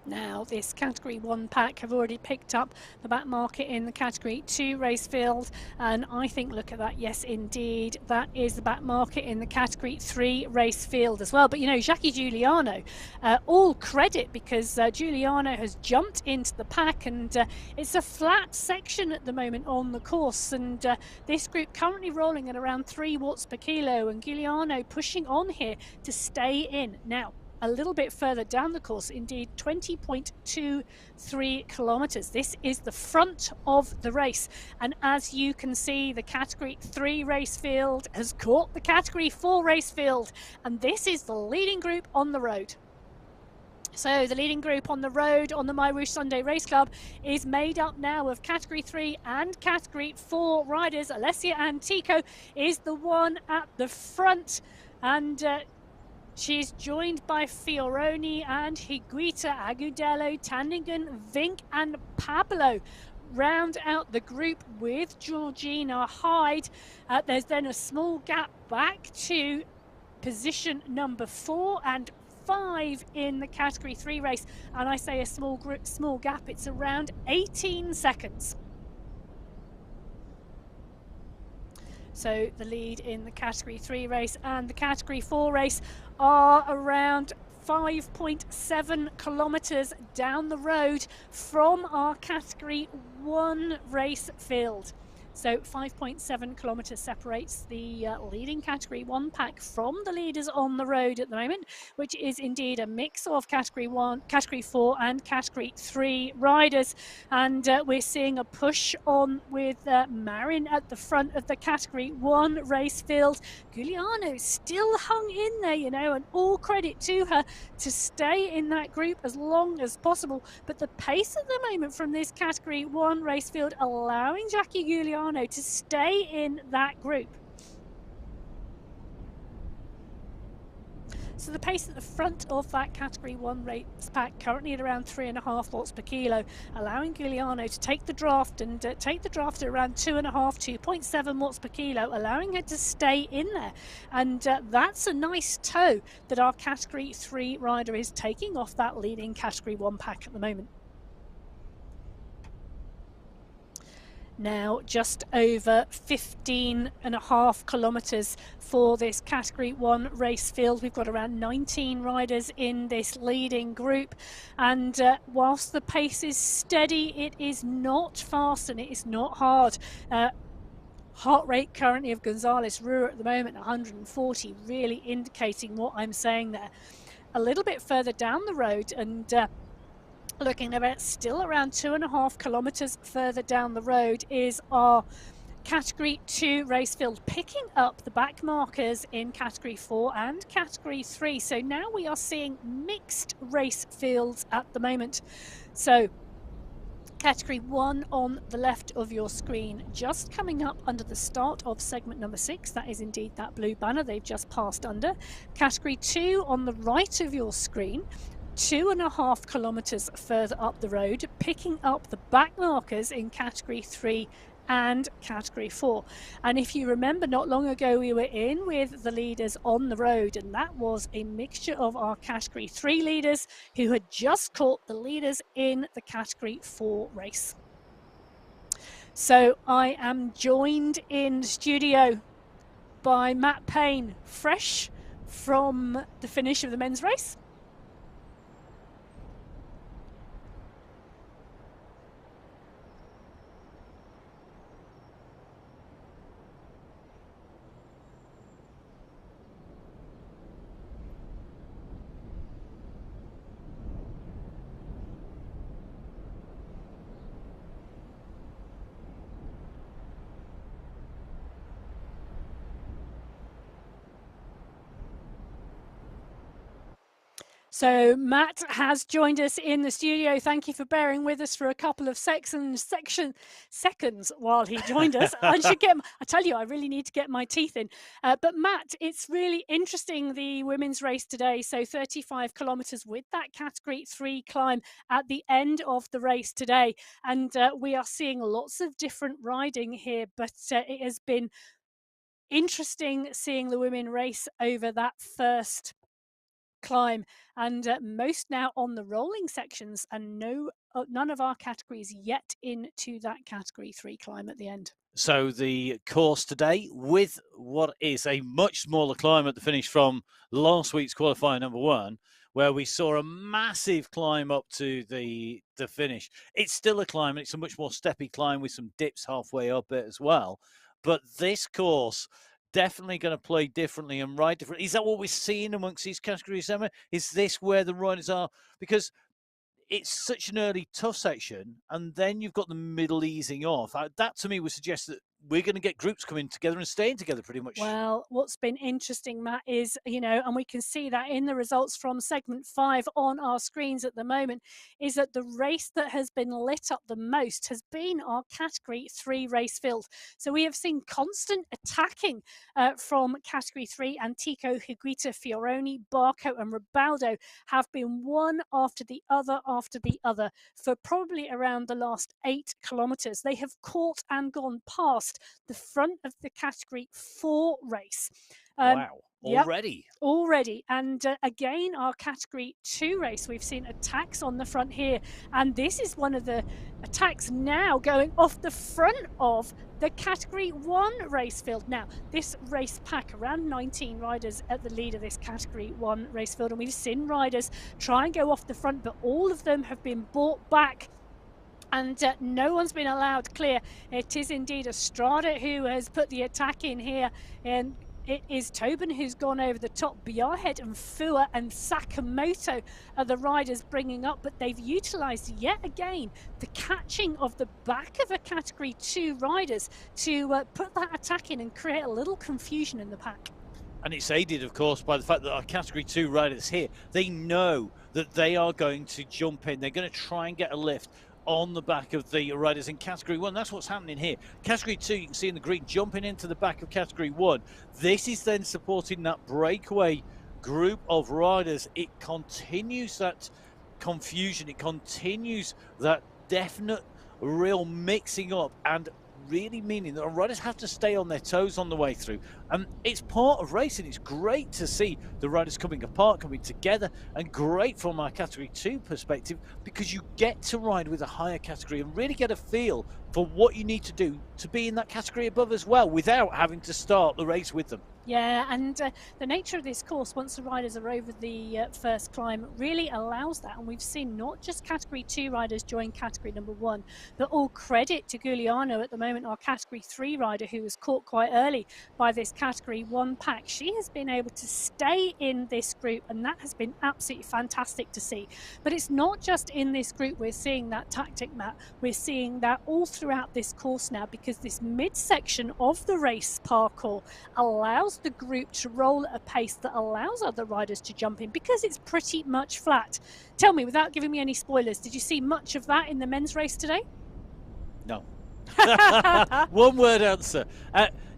Now, this Category 1 pack have already picked up the back market in the Category 2 race field, and I think, look at that, yes indeed, that is the back market in the Category 3 race field as well. But you know, Jackie Giuliano, all credit, because Giuliano has jumped into the pack, and it's a flat section at the moment on the course, and this group currently rolling at around 3 watts per kilo, and Giuliano pushing on here to stay in. Now, a little bit further down the course, indeed 20.23 kilometers. This is the front of the race, and as you can see, the Category 3 race field has caught the Category 4 race field, and this is the leading group on the road. So the leading group on the road on the MyWhoosh Sunday Race Club is made up now of Category 3 and Category 4 riders. Alessia Antico is the one at the front, and she's joined by Fioroni and Higuita, Agudelo, Tanningen, Vink and Pablo round out the group with Georgina Hyde. There's then a small gap back to position number 4 and 5 in the Category 3 race, and I say a small gap, it's around 18 seconds. So the lead in the Category 3 race and the Category 4 race are around 5.7 kilometers down the road from our Category 1 race field. So 5.7 kilometers separates the leading Category 1 pack from the leaders on the road at the moment, which is indeed a mix of Category 1, Category 4 and Category 3 riders. And we're seeing a push on with Marin at the front of the Category 1 race field. Giuliano still hung in there, you know, and all credit to her to stay in that group as long as possible. But the pace at the moment from this Category 1 race field allowing Jackie Giuliano to stay in that group. So the pace at the front of that Category 1 race pack currently at around 3.5 watts per kilo, allowing Giuliano to take the draft and take the draft at around 2.7 watts per kilo, allowing her to stay in there. And that's a nice toe that our Category 3 rider is taking off that leading Category 1 pack at the moment. Now just over 15.5 kilometers for this Category 1 race field. We've got around 19 riders in this leading group, and whilst the pace is steady, it is not fast and it is not hard. Heart rate currently of Gonzalez Ruhr at the moment 140, really indicating what I'm saying there. A little bit further down the road, and looking about still around 2.5 kilometers further down the road, is our Category 2 race field, picking up the back markers in Category 4 and Category 3. So now we are seeing mixed race fields at the moment. So Category 1 on the left of your screen, just coming up under the start of segment number 6. That is indeed that blue banner they've just passed under. Category 2 on the right of your screen, 2.5 kilometers further up the road, picking up the back markers in Category 3 and Category 4. And if you remember, not long ago we were in with the leaders on the road, and that was a mixture of our Category 3 leaders who had just caught the leaders in the Category 4 race. So I am joined in studio by Matt Payne, fresh from the finish of the men's race. So Matt has joined us in the studio. Thank you for bearing with us for a couple of seconds while he joined us. I tell you, I really need to get my teeth in. But Matt, it's really interesting, the women's race today. So 35 kilometers with that Category 3 climb at the end of the race today. And we are seeing lots of different riding here, but it has been interesting seeing the women race over that first climb, and most now on the rolling sections, and none of our categories yet into that category 3 climb at the end. So the course today, with what is a much smaller climb at the finish from last week's qualifier number 1, where we saw a massive climb up to the finish. It's still a climb, and it's a much more steppy climb with some dips halfway up it as well. But this course definitely going to play differently and ride differently. Is that what we're seeing amongst these categories, Emma? Is this where the riders are? Because it's such an early tough section, and then you've got the middle easing off. That to me would suggest that we're going to get groups coming together and staying together pretty much. Well, what's been interesting, Matt, is, and we can see that in the results from segment 5 on our screens at the moment, is that the race that has been lit up the most has been our category 3 race field. So we have seen constant attacking from category 3. Antico, Higuita, Fioroni, Barco and Ribaldo have been one after the other for probably around the last 8 kilometers. They have caught and gone past the front of the category 4 race. Wow, already? Yep, already. And again, our category 2 race, we've seen attacks on the front here. And this is one of the attacks now going off the front of the category 1 race field. Now, this race pack, around 19 riders at the lead of this category 1 race field. And we've seen riders try and go off the front, but all of them have been brought back, and no one's been allowed clear. It is indeed Estrada who has put the attack in here, and it is Tobin who's gone over the top. Biarhead and Fua and Sakamoto are the riders bringing up, but they've utilised yet again the catching of the back of a category 2 riders to put that attack in and create a little confusion in the pack. And it's aided, of course, by the fact that our category 2 riders here, they know that they are going to jump in. They're going to try and get a lift on the back of the riders in category 1. That's what's happening here. Category 2, you can see in the green, jumping into the back of category 1. This is then supporting that breakaway group of riders. It continues that confusion. It continues that definite real mixing up, and really meaning that our riders have to stay on their toes on the way through. It's part of racing. It's great to see the riders coming apart, coming together, and great from our category 2 perspective, because you get to ride with a higher category and really get a feel for what you need to do to be in that category above as well, without having to start the race with them. Yeah, and the nature of this course, once the riders are over the first climb, really allows that. And we've seen not just category 2 riders join category number 1, but all credit to Giuliano at the moment, our category 3 rider, who was caught quite early by this category 1 pack. She has been able to stay in this group, and that has been absolutely fantastic to see. But it's not just in this group we're seeing that tactic, Matt. We're seeing that all throughout this course now, because this midsection of the race parkour allows the group to roll at a pace that allows other riders to jump in, because it's pretty much flat. Tell me, without giving me any spoilers, did you see much of that in the men's race today? No. One word answer.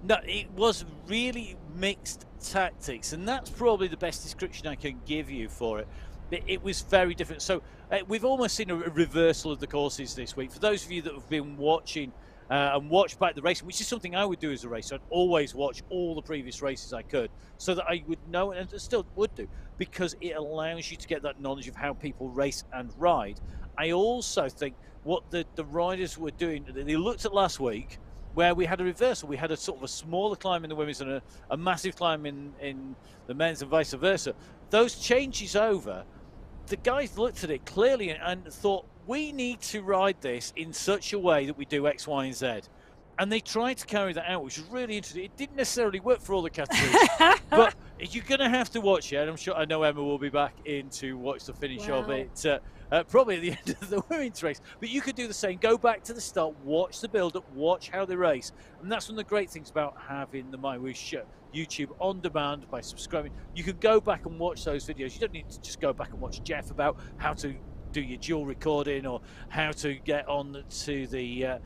No, it was really mixed tactics, and that's probably the best description I can give you for it. It was very different. So we've almost seen a reversal of the courses this week. For those of you that have been watching and watch back the racing, which is something I would do as a racer. I'd always watch all the previous races I could, so that I would know, and still would do, because it allows you to get that knowledge of how people race and ride. I also think what the riders were doing, they looked at last week, where we had a reversal. We had a sort of a smaller climb in the women's and a massive climb in the men's, and vice versa. Those changes over, the guys looked at it clearly and thought, we need to ride this in such a way that we do X, Y, and Z. And they tried to carry that out, which was really interesting. It didn't necessarily work for all the categories, but you're going to have to watch it. And I know Emma will be back in to watch the finish of it, probably at the end of the women's race. But you could do the same. Go back to the start, watch the build-up, watch how they race. And that's one of the great things about having the MyWhoosh YouTube on demand by subscribing. You can go back and watch those videos. You don't need to just go back and watch Jeff about how to do your dual recording or how to get on to the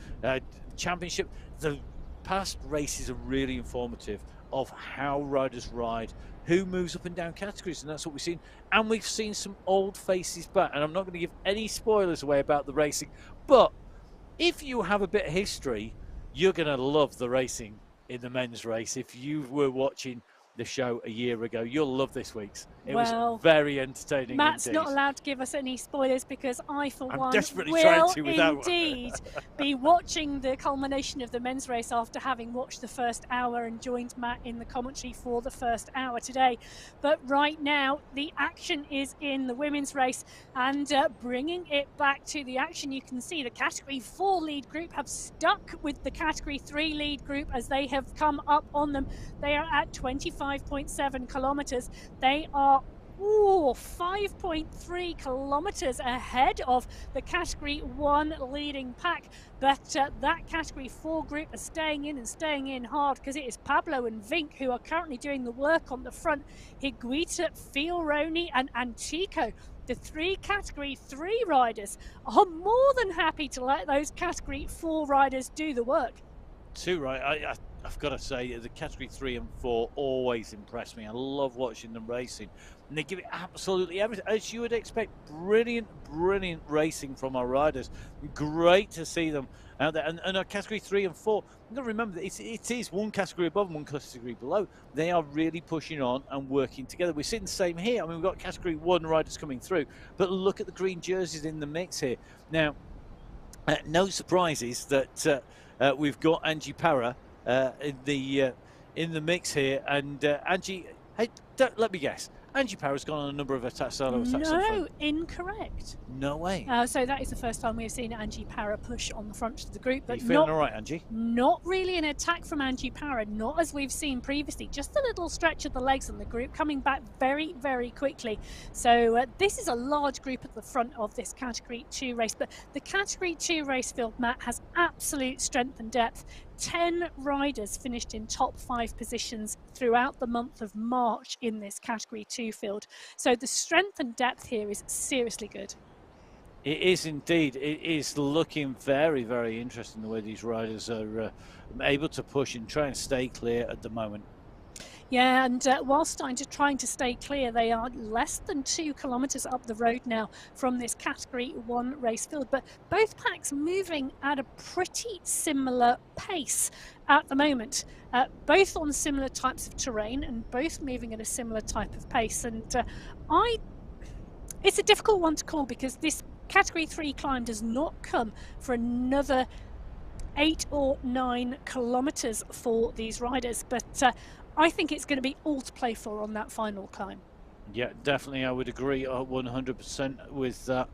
championship. The past races are really informative of how riders ride, who moves up and down categories, and that's what we've seen. And we've seen some old faces back, and I'm not going to give any spoilers away about the racing, but if you have a bit of history, you're going to love the racing in the men's race. If you were watching the show a year ago. You'll love this week's. It was very entertaining Matt's indeed. not allowed to give us any spoilers because I, for I'm one, desperately will trying to without indeed be watching the culmination of the men's race after having watched the first hour and joined Matt in the commentary for the first hour today. But right now, the action is in the women's race, and bringing it back to the action, you can see the Category 4 lead group have stuck with the Category 3 lead group as they have come up on them. They are at 25.7 kilometres. They are 5.3 kilometres ahead of the Category 1 leading pack. But that Category 4 group are staying in hard because it is Pablo and Vink who are currently doing the work on the front. Higuita, Fioroni and Antico, the 3 Category 3 riders, are more than happy to let those Category 4 riders do the work. Too right. I've got to say, the Category 3 and 4 always impress me. I love watching them racing. And they give it absolutely everything, as you would expect. Brilliant racing from our riders. Great to see them out there. And our Category 3 and 4, you've got to remember that it is one category above and one category below. They are really pushing on and working together. We're seeing the same here. I mean, we've got Category 1 riders coming through. But look at the green jerseys in the mix here. Now, no surprises that we've got Angie Parra in the mix here, and Angie, hey, let me guess. Angie Parra's gone on a number of attacks. No, incorrect. No way. So that is the first time we've seen Angie Parra push on the front of the group. But you feeling all right, Angie? Not really an attack from Angie Parra, not as we've seen previously. Just a little stretch of the legs on the group, coming back very, very quickly. So this is a large group at the front of this Category 2 race. But the Category 2 race field, Matt, has absolute strength and depth. 10 riders finished in top 5 positions throughout the month of March in this Category 2 field. So the strength and depth here is seriously good. It is indeed. It is looking very, very interesting the way these riders are able to push and try and stay clear at the moment. Yeah, and whilst trying to stay clear, they are less than 2 kilometres up the road now from this Category 1 race field. But both packs moving at a pretty similar pace at the moment, both on similar types of terrain and both moving at a similar type of pace. And it's a difficult one to call because this Category 3 climb does not come for another 8 or 9 kilometres for these riders. But I think it's going to be all to play for on that final climb. Yeah, definitely. I would agree 100% with that.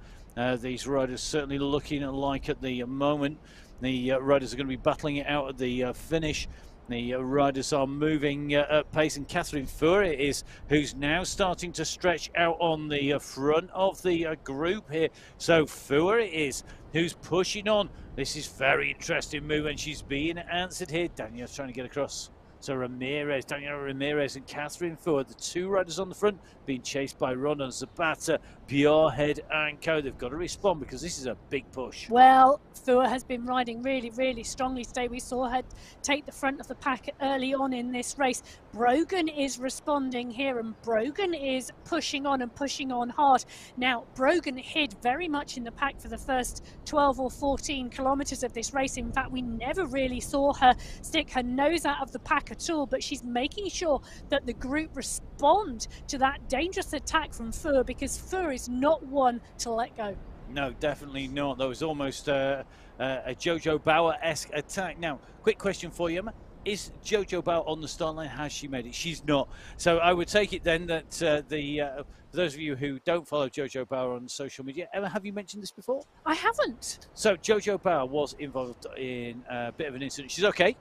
These riders certainly looking like at the moment the riders are going to be battling it out at the finish. The riders are moving at pace, and Catherine Fuhr it is who's now starting to stretch out on the front of the group here. So Fuhr it is who's pushing on. This is very interesting move, and she's being answered here. Danielle's trying to get across. So Daniela Ramirez and Catherine Fuhr, the 2 riders on the front, being chased by Rona Zapata, Bjarhead and Co. They've got to respond because this is a big push. Well, Fuhr has been riding really, really strongly today. We saw her take the front of the pack early on in this race. Brogan is responding here, and Brogan is pushing on and pushing on hard. Now, Brogan hid very much in the pack for the first 12 or 14 kilometres of this race. In fact, we never really saw her stick her nose out of the pack at all, but she's making sure that the group respond to that dangerous attack from Fuhr, because Fuhr is not one to let go. No, definitely not. That was almost a Jojo Bauer-esque attack. Now, quick question for you, Emma. Is Jojo Bauer on the start line? Has she made it? She's not. So I would take it then that for those of you who don't follow Jojo Bauer on social media, Emma, have you mentioned this before? I haven't. So Jojo Bauer was involved in a bit of an incident. She's okay.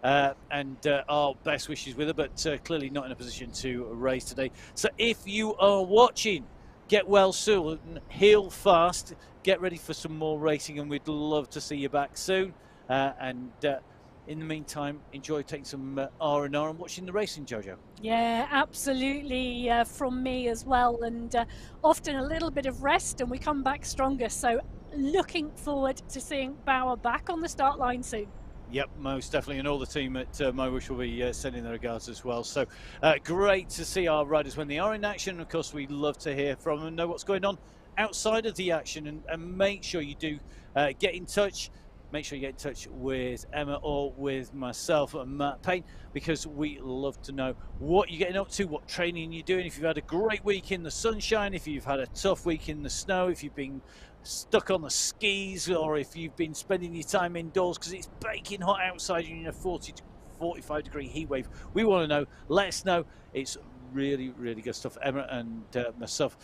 And our best wishes with her, but clearly not in a position to race today. So if you are watching, get well soon, heal fast, get ready for some more racing, and we'd love to see you back soon. In the meantime, enjoy taking some R&R and watching the racing, Jojo. Yeah, absolutely, from me as well, and often a little bit of rest and we come back stronger. So looking forward to seeing Bauer back on the start line soon. Yep, most definitely, and all the team at MyWhoosh will be sending their regards as well. So great to see our riders when they are in action. Of course, we love to hear from them and know what's going on outside of the action, and make sure you do get in touch. make sure you get in touch with Emma or with myself and Matt Payne, because we love to know what you're getting up to, what training you're doing, if you've had a great week in the sunshine, if you've had a tough week in the snow, if you've been stuck on the skis, or if you've been spending your time indoors because it's baking hot outside and you're in a 40 to 45 degree heat wave. We want to know. Let us know. It's really, really good stuff. Emma and myself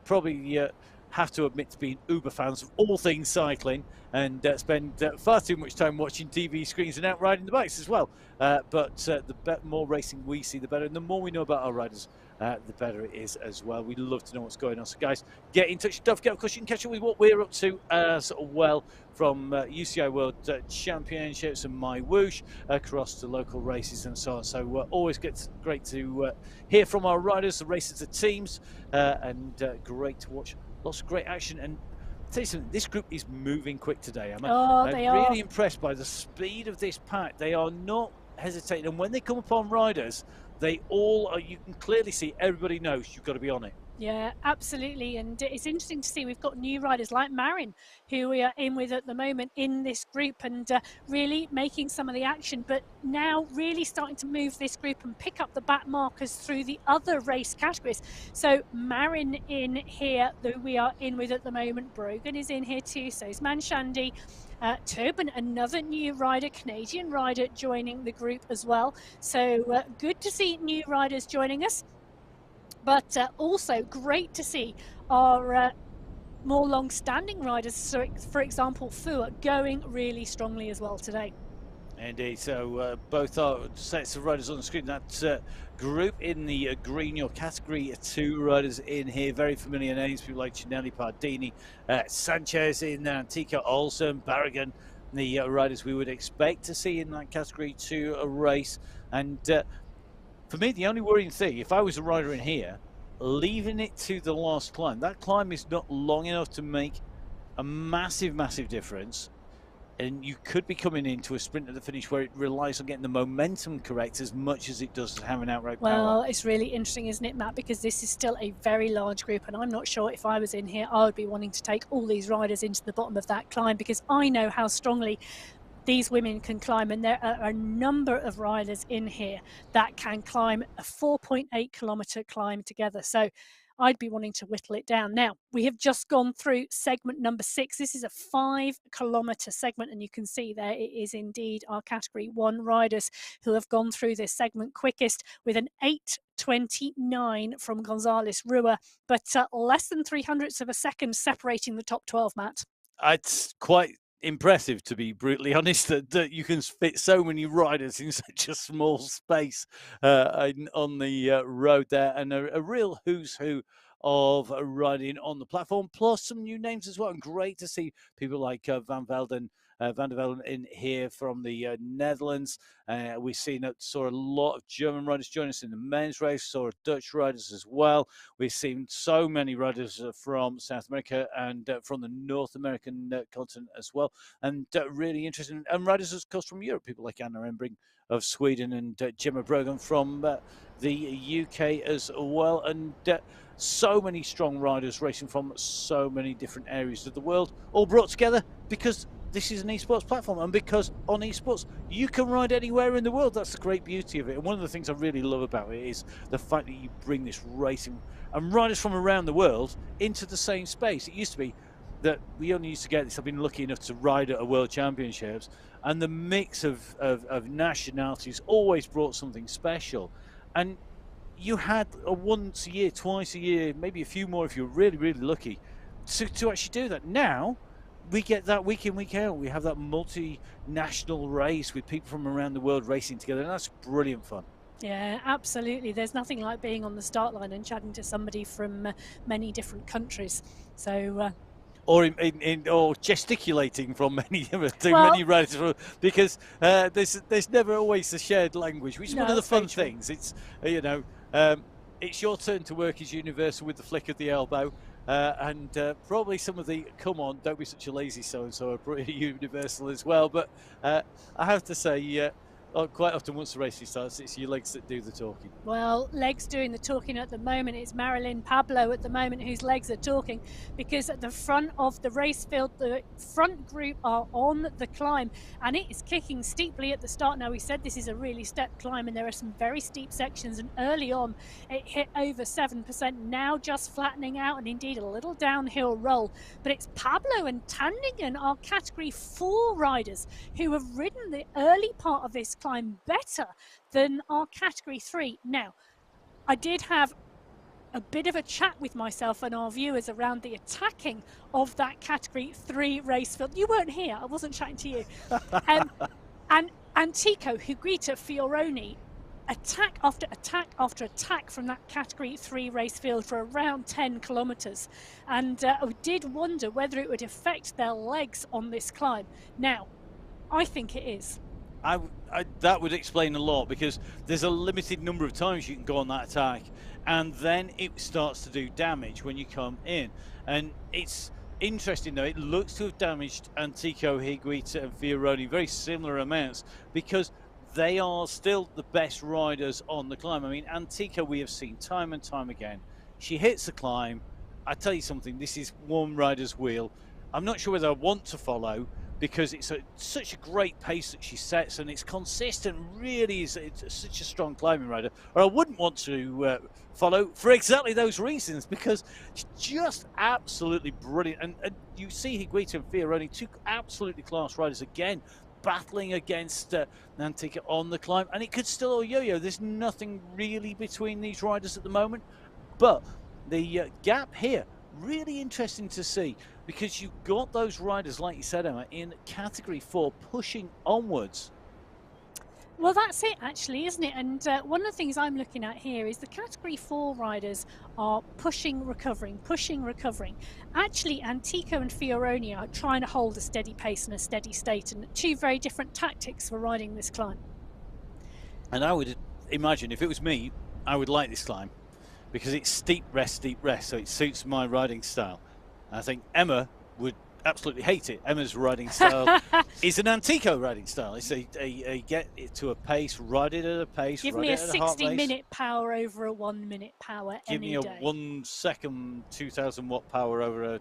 probably have to admit to being uber fans of all things cycling, and spend far too much time watching TV screens and out riding the bikes as well. But the more racing we see, the better, and the more we know about our riders, the better it is as well. We love to know what's going on. So guys, get in touch. Don't forget, of course, you can catch up with what we're up to as well from UCI World Championships and MyWhoosh across the local races and so on. So always great to hear from our riders, the races, the teams, and great to watch. Lots of great action. And I'll tell you something, this group is moving quick today. I'm really impressed by the speed of this pack. They are not hesitating, and when they come upon riders, they all are, you can clearly see everybody knows you've got to be on it. Yeah, absolutely. And it's interesting to see we've got new riders like Marin, who we are in with at the moment in this group, and really making some of the action, but now really starting to move this group and pick up the back markers through the other race categories. So Marin in here, that we are in with at the moment. Brogan is in here too, so is Manshandi. Tobin, another new rider, Canadian rider, joining the group as well. So good to see new riders joining us. But also great to see our more long-standing riders, so for example, Fua, going really strongly as well today. Indeed. So both our sets of riders on the screen. That group in the green, your category 2 riders in here, very familiar names, people like Cinelli, Pardini, Sanchez in there, Antica, Olsen, Barragan, the riders we would expect to see in that category 2 race. And for me, the only worrying thing, if I was a rider in here, leaving it to the last climb, that climb is not long enough to make a massive, massive difference. And you could be coming into a sprint at the finish where it relies on getting the momentum correct as much as it does to have an outright power. Well, it's really interesting, isn't it, Matt? Because this is still a very large group, and I'm not sure if I was in here, I would be wanting to take all these riders into the bottom of that climb, because I know how strongly these women can climb, and there are a number of riders in here that can climb a 4.8 kilometre climb together. So I'd be wanting to whittle it down. Now, we have just gone through segment number 6. This is a 5 kilometre segment, and you can see there it is indeed our category 1 riders who have gone through this segment quickest, with an 8:29 from Gonzalez Rua, but less than 300ths of a second separating the top 12, Matt. It's quite impressive, to be brutally honest, that you can fit so many riders in such a small space on the road there, and a real who's who of riding on the platform, plus some new names as well. And great to see people like Van der Velden in here from the Netherlands. We've saw a lot of German riders join us in the men's race, saw Dutch riders as well. We've seen so many riders from South America and from the North American continent as well. And really interesting. And riders, of course, from Europe, people like Anna Embring of Sweden and Gemma Brogan from the UK as well. And so many strong riders racing from so many different areas of the world, all brought together because this is an esports platform, and because on esports you can ride anywhere in the world. That's the great beauty of it. And one of the things I really love about it is the fact that you bring this racing and riders from around the world into the same space. It used to be that we only used to get this. I've been lucky enough to ride at a World Championships, and the mix of nationalities always brought something special. And you had a once a year, twice a year, maybe a few more if you're really, really lucky to actually do that. Now we get that week in, week out. We have that multinational race with people from around the world racing together, and that's brilliant fun. Yeah, absolutely. There's nothing like being on the start line and chatting to somebody from many different countries. So or gesticulating from many riders, because there's never always a shared language, which is one of the fun things. It's it's your turn to work is universal with the flick of the elbow, and probably some of the "come on, don't be such a lazy so-and-so" are pretty universal as well. But I have to say, quite often once the race starts, it's your legs that do the talking. Well, legs doing the talking at the moment. It's Marilyn Pablo at the moment whose legs are talking, because at the front of the race field, the front group are on the climb and it is kicking steeply at the start. Now, we said this is a really steep climb and there are some very steep sections, and early on it hit over 7%, now just flattening out and indeed a little downhill roll. But it's Pablo and Tandingen, our category 4 riders, who have ridden the early part of this climb better than our category 3. Now, I did have a bit of a chat with myself and our viewers around the attacking of that category 3 race field. You weren't here, I wasn't chatting to you. And Antico Higuita Fioroni, attack after attack after attack from that category 3 race field for around 10 kilometres. And I did wonder whether it would affect their legs on this climb. Now, I think it is. That would explain a lot, because there's a limited number of times you can go on that attack, and then it starts to do damage when you come in. And it's interesting though, it looks to have damaged Antico Higuita and Fioroni very similar amounts, because they are still the best riders on the climb. I mean, Antico, we have seen time and time again, she hits the climb. I tell you something, this is one rider's wheel. I'm not sure whether I want to follow, because it's such a great pace that she sets, and it's consistent, really it's such a strong climbing rider. Or I wouldn't want to follow for exactly those reasons, because she's just absolutely brilliant. And you see Higuita and Fioroni, two absolutely class riders again, battling against Nantika on the climb, and it could still all yo-yo. There's nothing really between these riders at the moment, but the gap here, really interesting to see, because you've got those riders, like you said, Emma, in category 4 pushing onwards. Well, that's it actually, isn't it? And one of the things I'm looking at here is the category 4 riders are pushing, recovering. Actually, Antico and Fioroni are trying to hold a steady pace and a steady state, and two very different tactics for riding this climb. And I would imagine, if it was me, I would like this climb, because it's steep rest, so it suits my riding style. I think Emma would absolutely hate it. Emma's riding style is an Antico riding style. It's a get it to a pace, ride it at a pace. Give me a 60-minute power over a 1-minute power any day. Give me a 1 second 2,000 watt power over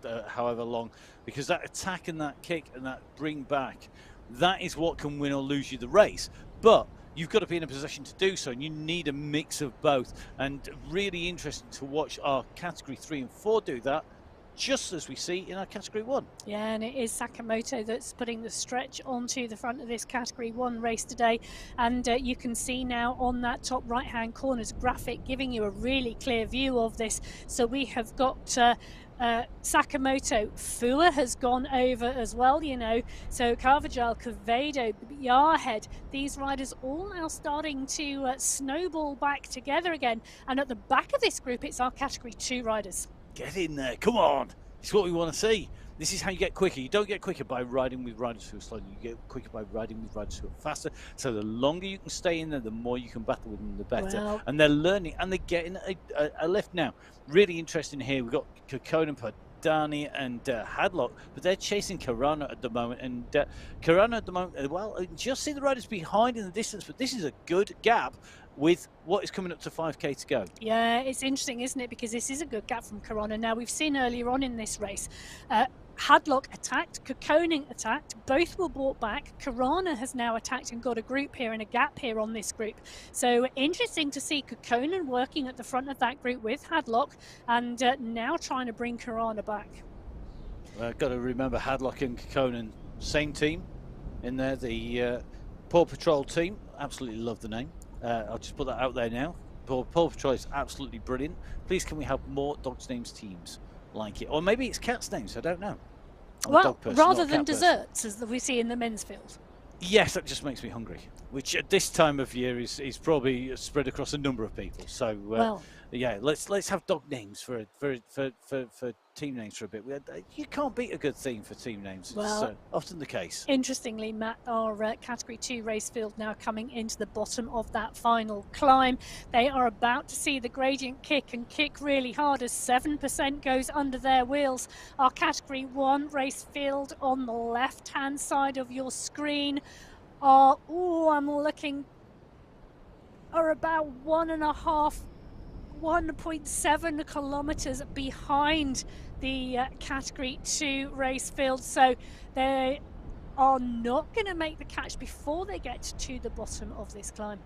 a however long, because that attack and that kick and that bring back, that is what can win or lose you the race. But you've got to be in a position to do so, and you need a mix of both. And really interesting to watch our category 3 and 4 do that, just as we see in our category 1. Yeah, and it is Sakamoto that's putting the stretch onto the front of this category 1 race today. And you can see now on that top right hand corner's graphic giving you a really clear view of this. So we have got Sakamoto. Fua has gone over as well, you know. So Carvajal, Quevedo, Yarhead, these riders all now starting to snowball back together again. And at the back of this group, it's our category 2 riders. Get in there, come on. It's what we want to see. This is how you get quicker. You don't get quicker by riding with riders who are slow. You get quicker by riding with riders who are faster. So the longer you can stay in there, the more you can battle with them, the better. Well, and they're learning, and they're getting a lift now. Really interesting here. We've got Kokkonen, Pardani and Hadlock, but they're chasing Karana at the moment. And Karana at the moment, well, just see the riders behind in the distance, but this is a good gap with what is coming up to 5k to go. Yeah, it's interesting, isn't it? Because this is a good gap from Corona. Now, we've seen earlier on in this race, Hadlock attacked, Kokkonen attacked, both were brought back. Karana has now attacked and got a group here and a gap here on this group. So interesting to see Kokkonen working at the front of that group with Hadlock, and now trying to bring Karana back. Well, got to remember Hadlock and Kokkonen, same team in there, the Paw Patrol team. Absolutely love the name. I'll just put that out there now. Paw Patrol is absolutely brilliant. Please, can we have more dogs' names teams like it? Or maybe it's cats' names, I don't know. Well, rather than desserts, as we see in the men's field. Yes, that just makes me hungry, which at this time of year is probably spread across a number of people. So, well, yeah, let's have dog names for team names for a bit. You can't beat a good theme for team names. Well, it's often the case. Interestingly, Matt, our category 2 race field now coming into the bottom of that final climb. They are about to see the gradient kick and kick really hard as 7% goes under their wheels. Our category 1 race field on the left hand side of your screen. are, I'm looking, are about 1.7 kilometers behind the Category 2 race field. So they are not going to make the catch before they get to the bottom of this climb.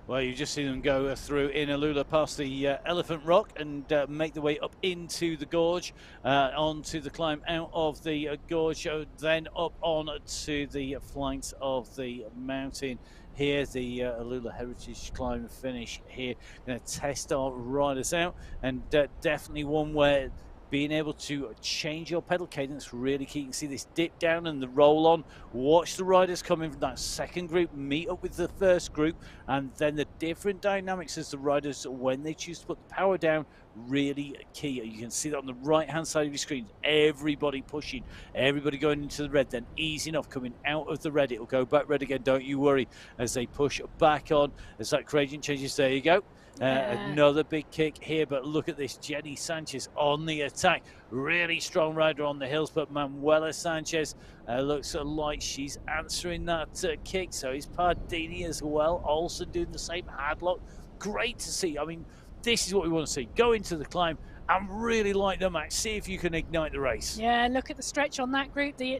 Well, you just see them go through in Alula past the Elephant Rock and make their way up into the gorge, onto the climb out of the gorge, then up on to the flanks of the mountain. Here, the Alula Heritage Climb finish here. Going to test our riders out, and definitely one where being able to change your pedal cadence really key. You can see this dip down and the roll on. Watch the riders coming from that second group, meet up with the first group, and then the different dynamics as the riders, when they choose to put the power down, really key. You can see that on the right hand side of your screen. Everybody pushing, everybody going into the red, then easing off, coming out of the red. It'll go back red again, don't you worry, as they push back on, as that gradient changes. There you go. Another big kick here, but look at this. Jenny Sanchez on the attack. Really strong rider on the hills, but Manuela Sanchez looks like she's answering that kick. So is Pardini as well. Also doing the same. Hadlock. Great to see. I mean, this is what we want to see. Go into the climb and really like the match. See if you can ignite the race. Yeah, look at the stretch on that group. The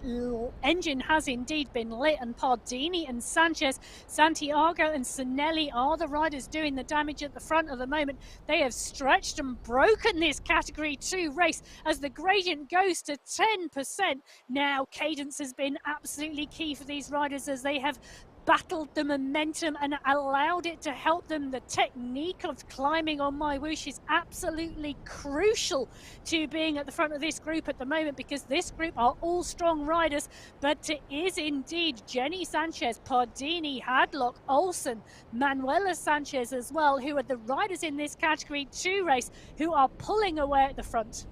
engine has indeed been lit, and Pardini and Sanchez, Santiago and Sinelli are the riders doing the damage at the front at the moment. They have stretched and broken this Category 2 race as the gradient goes to 10%. Now, cadence has been absolutely key for these riders as they have battled the momentum and allowed it to help them. The technique of climbing on MyWhoosh is absolutely crucial to being at the front of this group at the moment, because this group are all strong riders, but it is indeed Jenny Sanchez, Pardini, Hadlock, Olsen, Manuela Sanchez as well, who are the riders in this Category 2 race who are pulling away at the front.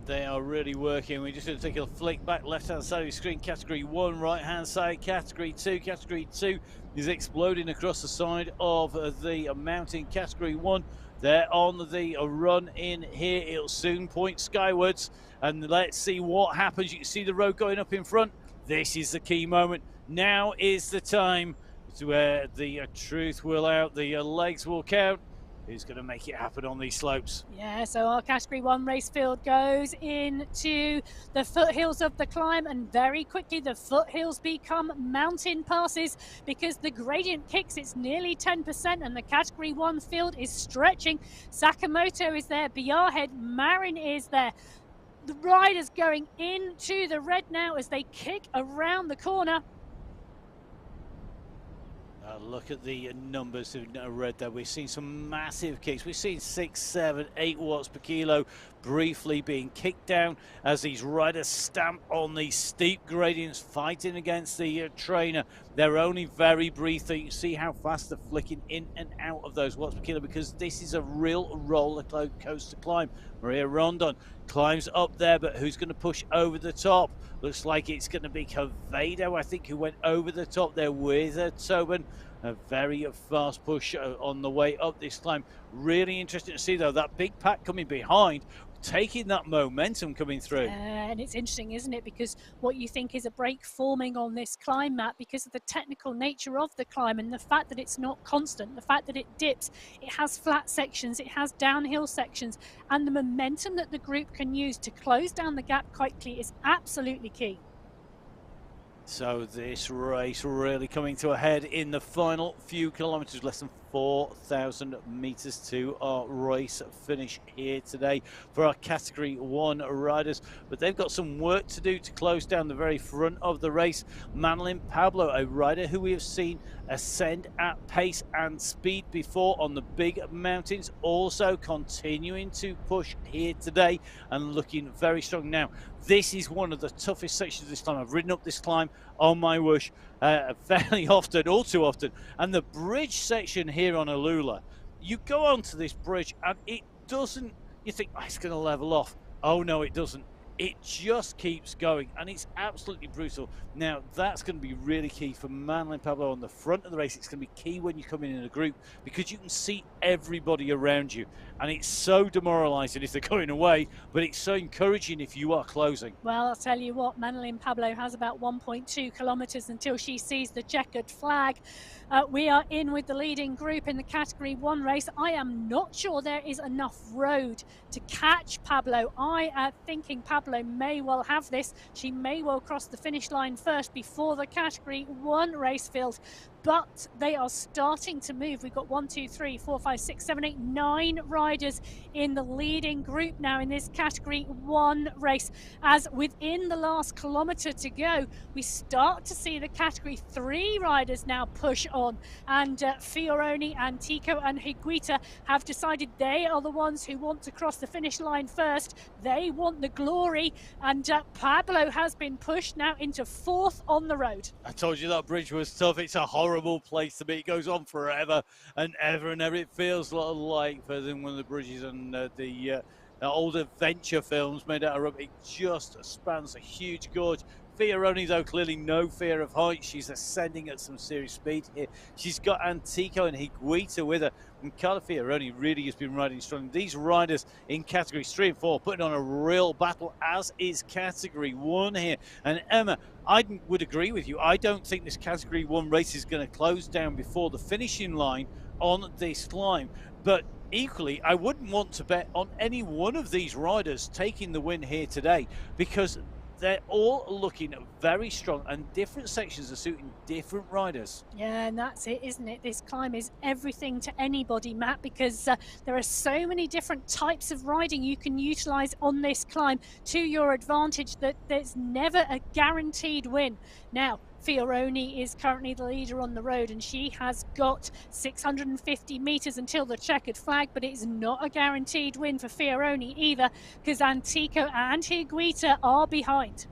They are really working. We're just going to take a flick back left-hand side of the screen. Category 1, right-hand side. Category 2. Category 2 is exploding across the side of the mountain. Category 1, they're on the run in here. It'll soon point skywards. And let's see what happens. You can see the road going up in front. This is the key moment. Now is the time where the truth will out. The legs will count. Who's going to make it happen on these slopes? Yeah, so our Category 1 race field goes into the foothills of the climb, and very quickly the foothills become mountain passes because the gradient kicks. It's nearly 10%, and the Category 1 field is stretching. Sakamoto is there, Biarhead, Marin is there. The riders going into the red now as they kick around the corner. Look at the numbers in red there. We've seen some massive kicks. We've seen 6, 7, 8 watts per kilo briefly being kicked down as these riders stamp on these steep gradients, fighting against the trainer. They're only very brief. You can see how fast they're flicking in and out of those watts per kilo, because this is a real roller coaster climb. Maria Rondon climbs up there, but who's going to push over the top? Looks like it's going to be Cavado, I think, who went over the top there with Tobin. A very fast push on the way up this climb. Really interesting to see, though, that big pack coming behind, taking that momentum coming through. And it's interesting, isn't it? Because what you think is a break forming on this climb, Matt, because of the technical nature of the climb and the fact that it's not constant, the fact that it dips, it has flat sections, it has downhill sections, and the momentum that the group can use to close down the gap quickly is absolutely key. So this race really coming to a head in the final few kilometres, less than 4,000 metres to our race finish here today for our Category 1 riders. But they've got some work to do to close down the very front of the race. Manolin Pablo, a rider who we have seen ascend at pace and speed before on the big mountains, also continuing to push here today and looking very strong now. This is one of the toughest sections of this climb. I've ridden up this climb on MyWhoosh fairly often, all too often. And the bridge section here on Alula, you go onto this bridge and it doesn't, you think, oh, it's going to level off. Oh, no, it doesn't. It just keeps going, and it's absolutely brutal. Now, that's going to be really key for Madeline Pablo on the front of the race. It's going to be key when you come in a group because you can see everybody around you, and it's so demoralising if they're going away, but it's so encouraging if you are closing. Well, I'll tell you what, Madeline Pablo has about 1.2 kilometres until she sees the checkered flag. We are in with the leading group in the Category 1 race. I am not sure there is enough road to catch Pablo. I am thinking Pablo may well have this. She may well cross the finish line first before the Category 1 race field. But they are starting to move. We've got 1, 2, 3, 4, 5, 6, 7, 8, 9 riders in the leading group now in this Category 1 race. As within the last kilometre to go, we start to see the Category 3 riders now push on. And Fioroni, Antico and Higuita have decided they are the ones who want to cross the finish line first. They want the glory. And Pablo has been pushed now into 4th on the road. I told you that bridge was tough. It's a horrible place to be. It goes on forever and ever and ever. It feels like further than one of the bridges and the old adventure films made out of rubber. It just spans a huge gorge. Fioroni, though, clearly no fear of heights. She's ascending at some serious speed here. She's got Antico and Higuita with her. And Carla Fioroni really has been riding strong. These riders in Categories 3 and 4 putting on a real battle, as is Category 1 here. And Emma, I would agree with you. I don't think this Category 1 race is going to close down before the finishing line on this climb. But equally, I wouldn't want to bet on any one of these riders taking the win here today because they're all looking very strong and different sections are suiting different riders. Yeah, and that's it, isn't it? This climb is everything to anybody, Matt, because there are so many different types of riding you can utilise on this climb to your advantage that there's never a guaranteed win. Now, Fioroni is currently the leader on the road and she has got 650 metres until the checkered flag, but it's not a guaranteed win for Fioroni either because Antico and Higuita are behind.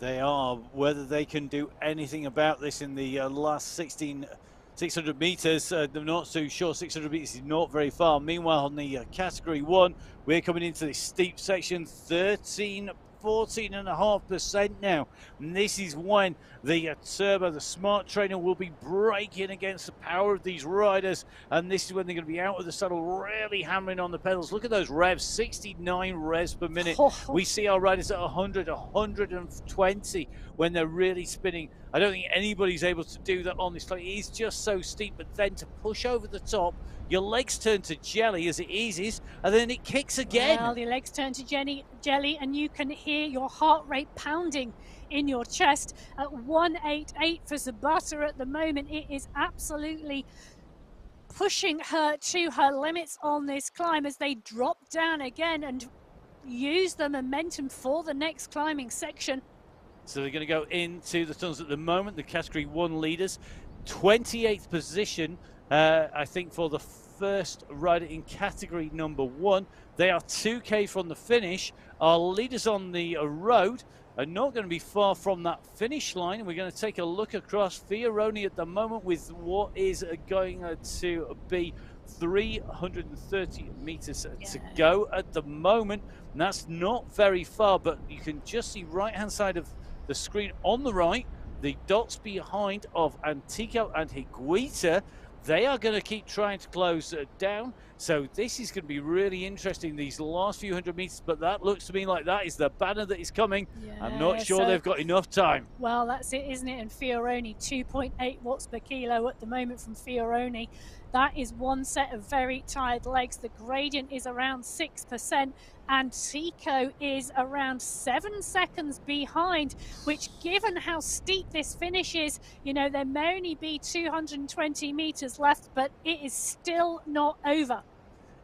They are. Whether they can do anything about this in the last 600 metres, they're not so sure. 600 metres is not very far. Meanwhile, on the Category 1, we're coming into this steep section, 14.5% now. And this is when the turbo, the smart trainer, will be braking against the power of these riders. And this is when they're going to be out of the saddle, really hammering on the pedals. Look at those revs, 69 revs per minute. We see our riders at 100, 120 when they're really spinning. I don't think anybody's able to do that on this climb. It is just so steep, but then to push over the top, your legs turn to jelly as it eases, and then it kicks again. Well, your legs turn to jelly, and you can hear your heart rate pounding in your chest at 188 for Zabata at the moment. It is absolutely pushing her to her limits on this climb as they drop down again and use the momentum for the next climbing section. So they're going to go into the tunnels at the moment. The Category 1 leaders, 28th position, I think, for the first rider in Category number 1. They are 2K from the finish. Our leaders on the road are not going to be far from that finish line. We're going to take a look across Fioroni at the moment with what is going to be 330 meters to go at the moment. And that's not very far, but you can just see right-hand side of the screen on the right, the dots behind of Antico and Higuita. They are going to keep trying to close down. So this is going to be really interesting, these last few hundred meters, but that looks to me like that is the banner that is coming. I'm not sure they've got enough time. Well, that's it, isn't it? And Fioroni, 2.8 watts per kilo at the moment from Fioroni. That is one set of very tired legs. The gradient is around 6%. Antico is around 7 seconds behind, which, given how steep this finish is, you know, there may only be 220 meters left, but it is still not over.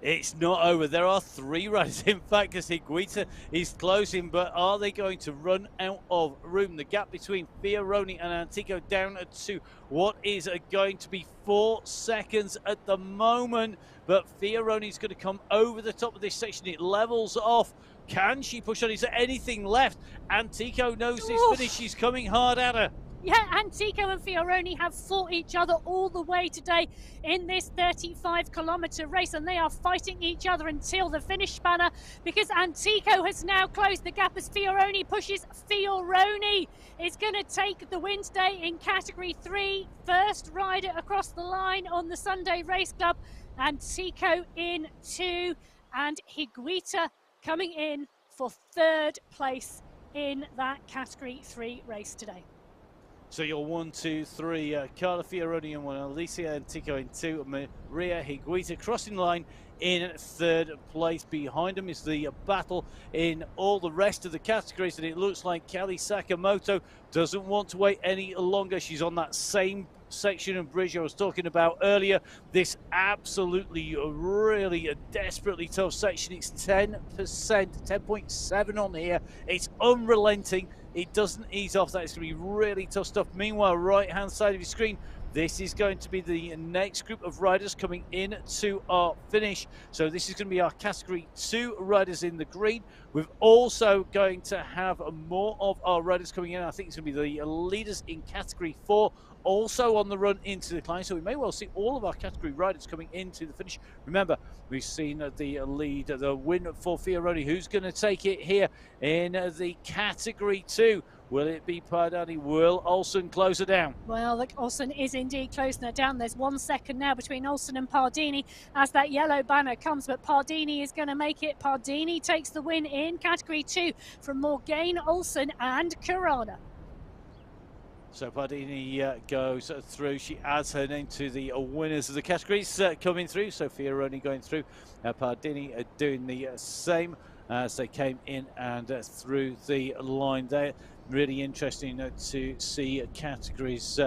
It's not over. There are 3 riders, in fact, as Higuita is closing, but are they going to run out of room? The gap between Fioroni and Antico down to what is going to be 4 seconds at the moment, but Fioroni's going to come over the top of this section. It levels off. Can she push on? Is there anything left? Antico knows this finish. She's coming hard at her. Yeah, Antico and Fioroni have fought each other all the way today in this 35-kilometre race, and they are fighting each other until the finish spanner, because Antico has now closed the gap as Fioroni pushes. Fioroni is going to take the win today in Category 3. First rider across the line on the Sunday Race Club. Antico in 2, and Higuita coming in for third place in that Category 3 race today. So you're 1, 2, 3, Carla Fioroni in 1, Alicia Antico in 2, Maria Higuita crossing the line in third place. Behind them is the battle in all the rest of the categories, and it looks like Kelly Sakamoto doesn't want to wait any longer. She's on that same section of bridge I was talking about earlier. This absolutely, really a desperately tough section. It's 10%, 10.7 on here. It's unrelenting. It doesn't ease off. That is going to be really tough stuff. Meanwhile, right-hand side of your screen, this is going to be the next group of riders coming in to our finish. So this is going to be our Category 2 riders in the green. We're also going to have more of our riders coming in. I think it's going to be the leaders in Category 4 also on the run into the climb. So we may well see all of our category riders coming into the finish. Remember, we've seen the lead, the win for Fioroni. Who's going to take it here in the Category 2? Will it be Pardani? Will Olsen close her down? Well, look, Olsen is indeed closing her down. There's 1 second now between Olsen and Pardini as that yellow banner comes, but Pardini is going to make it. Pardini takes the win in Category 2 from Morgane Olsen and Kirana. So Pardini goes through. She adds her name to the winners of the categories coming through. So Fioroni going through. Pardini doing the same as they came in and through the line there. Really interesting to see categories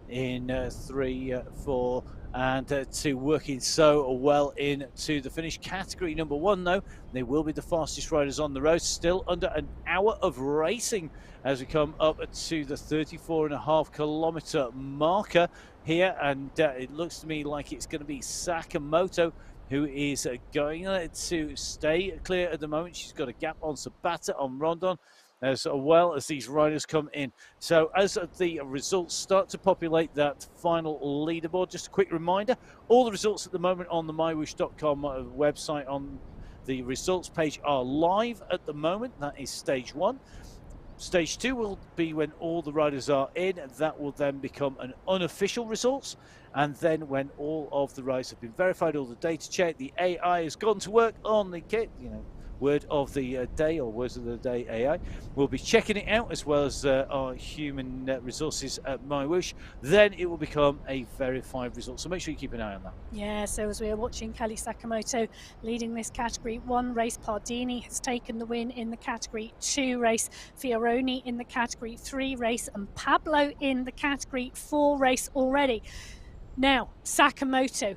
in 3, 4 and 2 working so well into the finish. Category number 1 though, they will be the fastest riders on the road, still under an hour of racing as we come up to the 34.5 kilometre marker here, and it looks to me like it's going to be Sakamoto who is going to stay clear at the moment. She's got a gap on Sabata, on Rondon, as well as these riders come in. So as the results start to populate that final leaderboard, just a quick reminder, all the results at the moment on the MyWhoosh.com website on the results page are live at the moment. That is stage 1. Stage 2 will be when all the riders are in. That will then become an unofficial results. And then when all of the riders have been verified, all the data checked, the AI has gone to work on the kit, word of the day, or words of the day AI. We'll be checking it out as well as our human resources at MyWhoosh. Then it will become a verified result. So make sure you keep an eye on that. Yeah, so as we are watching Kelly Sakamoto leading this Category 1 race, Pardini has taken the win in the Category 2 race, Fioroni in the Category 3 race, and Pablo in the Category 4 race already. Now, Sakamoto,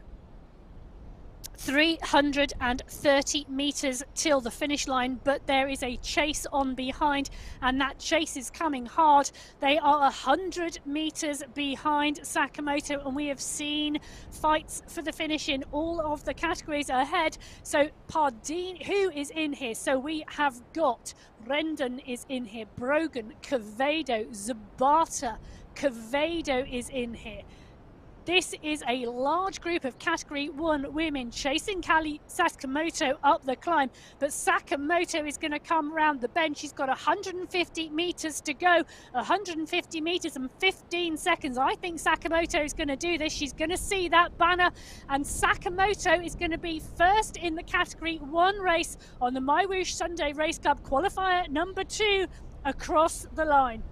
330 metres till the finish line, but there is a chase on behind, and that chase is coming hard. They are 100 metres behind Sakamoto, and we have seen fights for the finish in all of the categories ahead. So Pardini, who is in here? So we have got Rendon is in here, Brogan, Quevedo, Zabata, Quevedo is in here. This is a large group of Category 1 women chasing Kelly Sakamoto up the climb, but Sakamoto is going to come round the bend. She's got 150 metres to go, 150 metres and 15 seconds. I think Sakamoto is going to do this. She's going to see that banner, and Sakamoto is going to be first in the Category 1 race on the MyWhoosh Sunday Race Club qualifier number 2 across the line.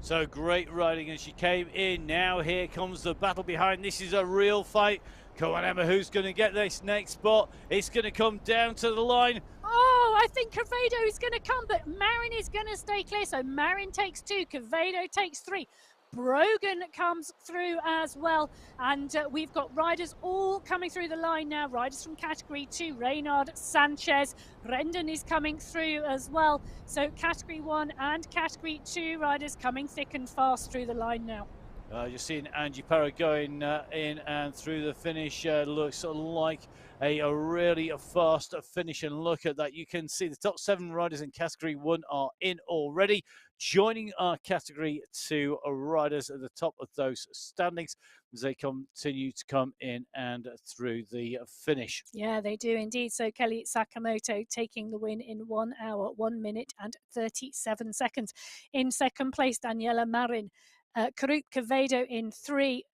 So great riding as she came in. Now here comes the battle behind. This is a real fight. Come on, Emma, who's going to get this next spot? It's going to come down to the line. Oh, I think Quevedo is going to come, but Marin is going to stay clear. So Marin takes 2, Quevedo takes 3. Brogan comes through as well, and we've got riders all coming through the line now. Riders from Category 2, Reynard, Sanchez, Rendon is coming through as well. So Category 1 and Category 2 riders coming thick and fast through the line now. You're seeing Angie Parra going in and through the finish. Looks like a really fast finish, and look at that. You can see the top 7 riders in Category 1 are in already. joining our category 2 riders at the top of those standings as they continue to come in and through the finish. Yeah, they do indeed. So Kelly Sakamoto taking the win in 1 hour, 1 minute and 37 seconds. In second place, Daniela Marin. Karut Quevedo in 3,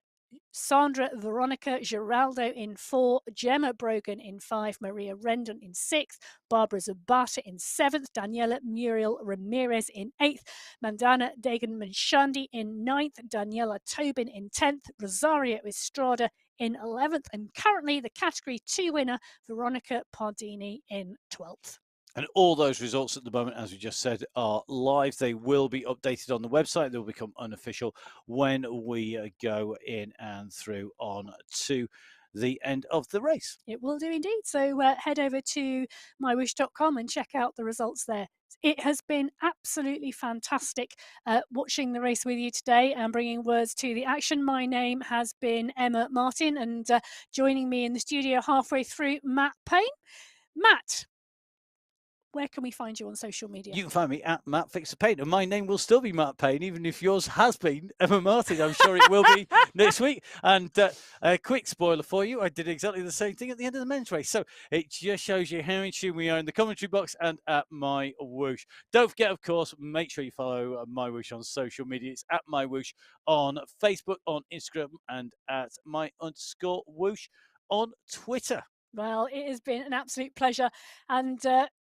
Sandra Veronica Giraldo in 4, Gemma Brogan in 5, Maria Rendon in 6th, Barbara Zabata in 7th, Daniela Muriel Ramirez in 8th, Mandana Dagan Manshandi in 9th, Daniela Tobin in 10th, Rosario Estrada in 11th, and currently the Category 2 winner, Veronica Pardini, in 12th. And all those results at the moment, as we just said, are live. They will be updated on the website. They'll become unofficial when we go in and through on to the end of the race. It will do indeed. So head over to mywhoosh.com and check out the results there. It has been absolutely fantastic watching the race with you today and bringing words to the action. My name has been Emma Martin, and joining me in the studio halfway through, Matt Payne. Matt, where can we find you on social media? You can find me at Matt Fixer Paint, and my name will still be Matt Payne, even if yours has been Emma Martin. I'm sure it will be next week. And a quick spoiler for you, I did exactly the same thing at the end of the men's race. So it just shows you how in tune we are in the commentary box and at MyWhoosh. Don't forget, of course, make sure you follow MyWhoosh on social media. It's at MyWhoosh on Facebook, on Instagram, and at my_whoosh on Twitter. Well, it has been an absolute pleasure. And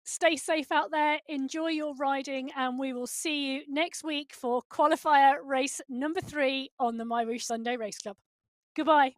stay safe out there, enjoy your riding, and we will see you next week for qualifier race number 3 on the MyWhoosh Sunday Race Club. Goodbye.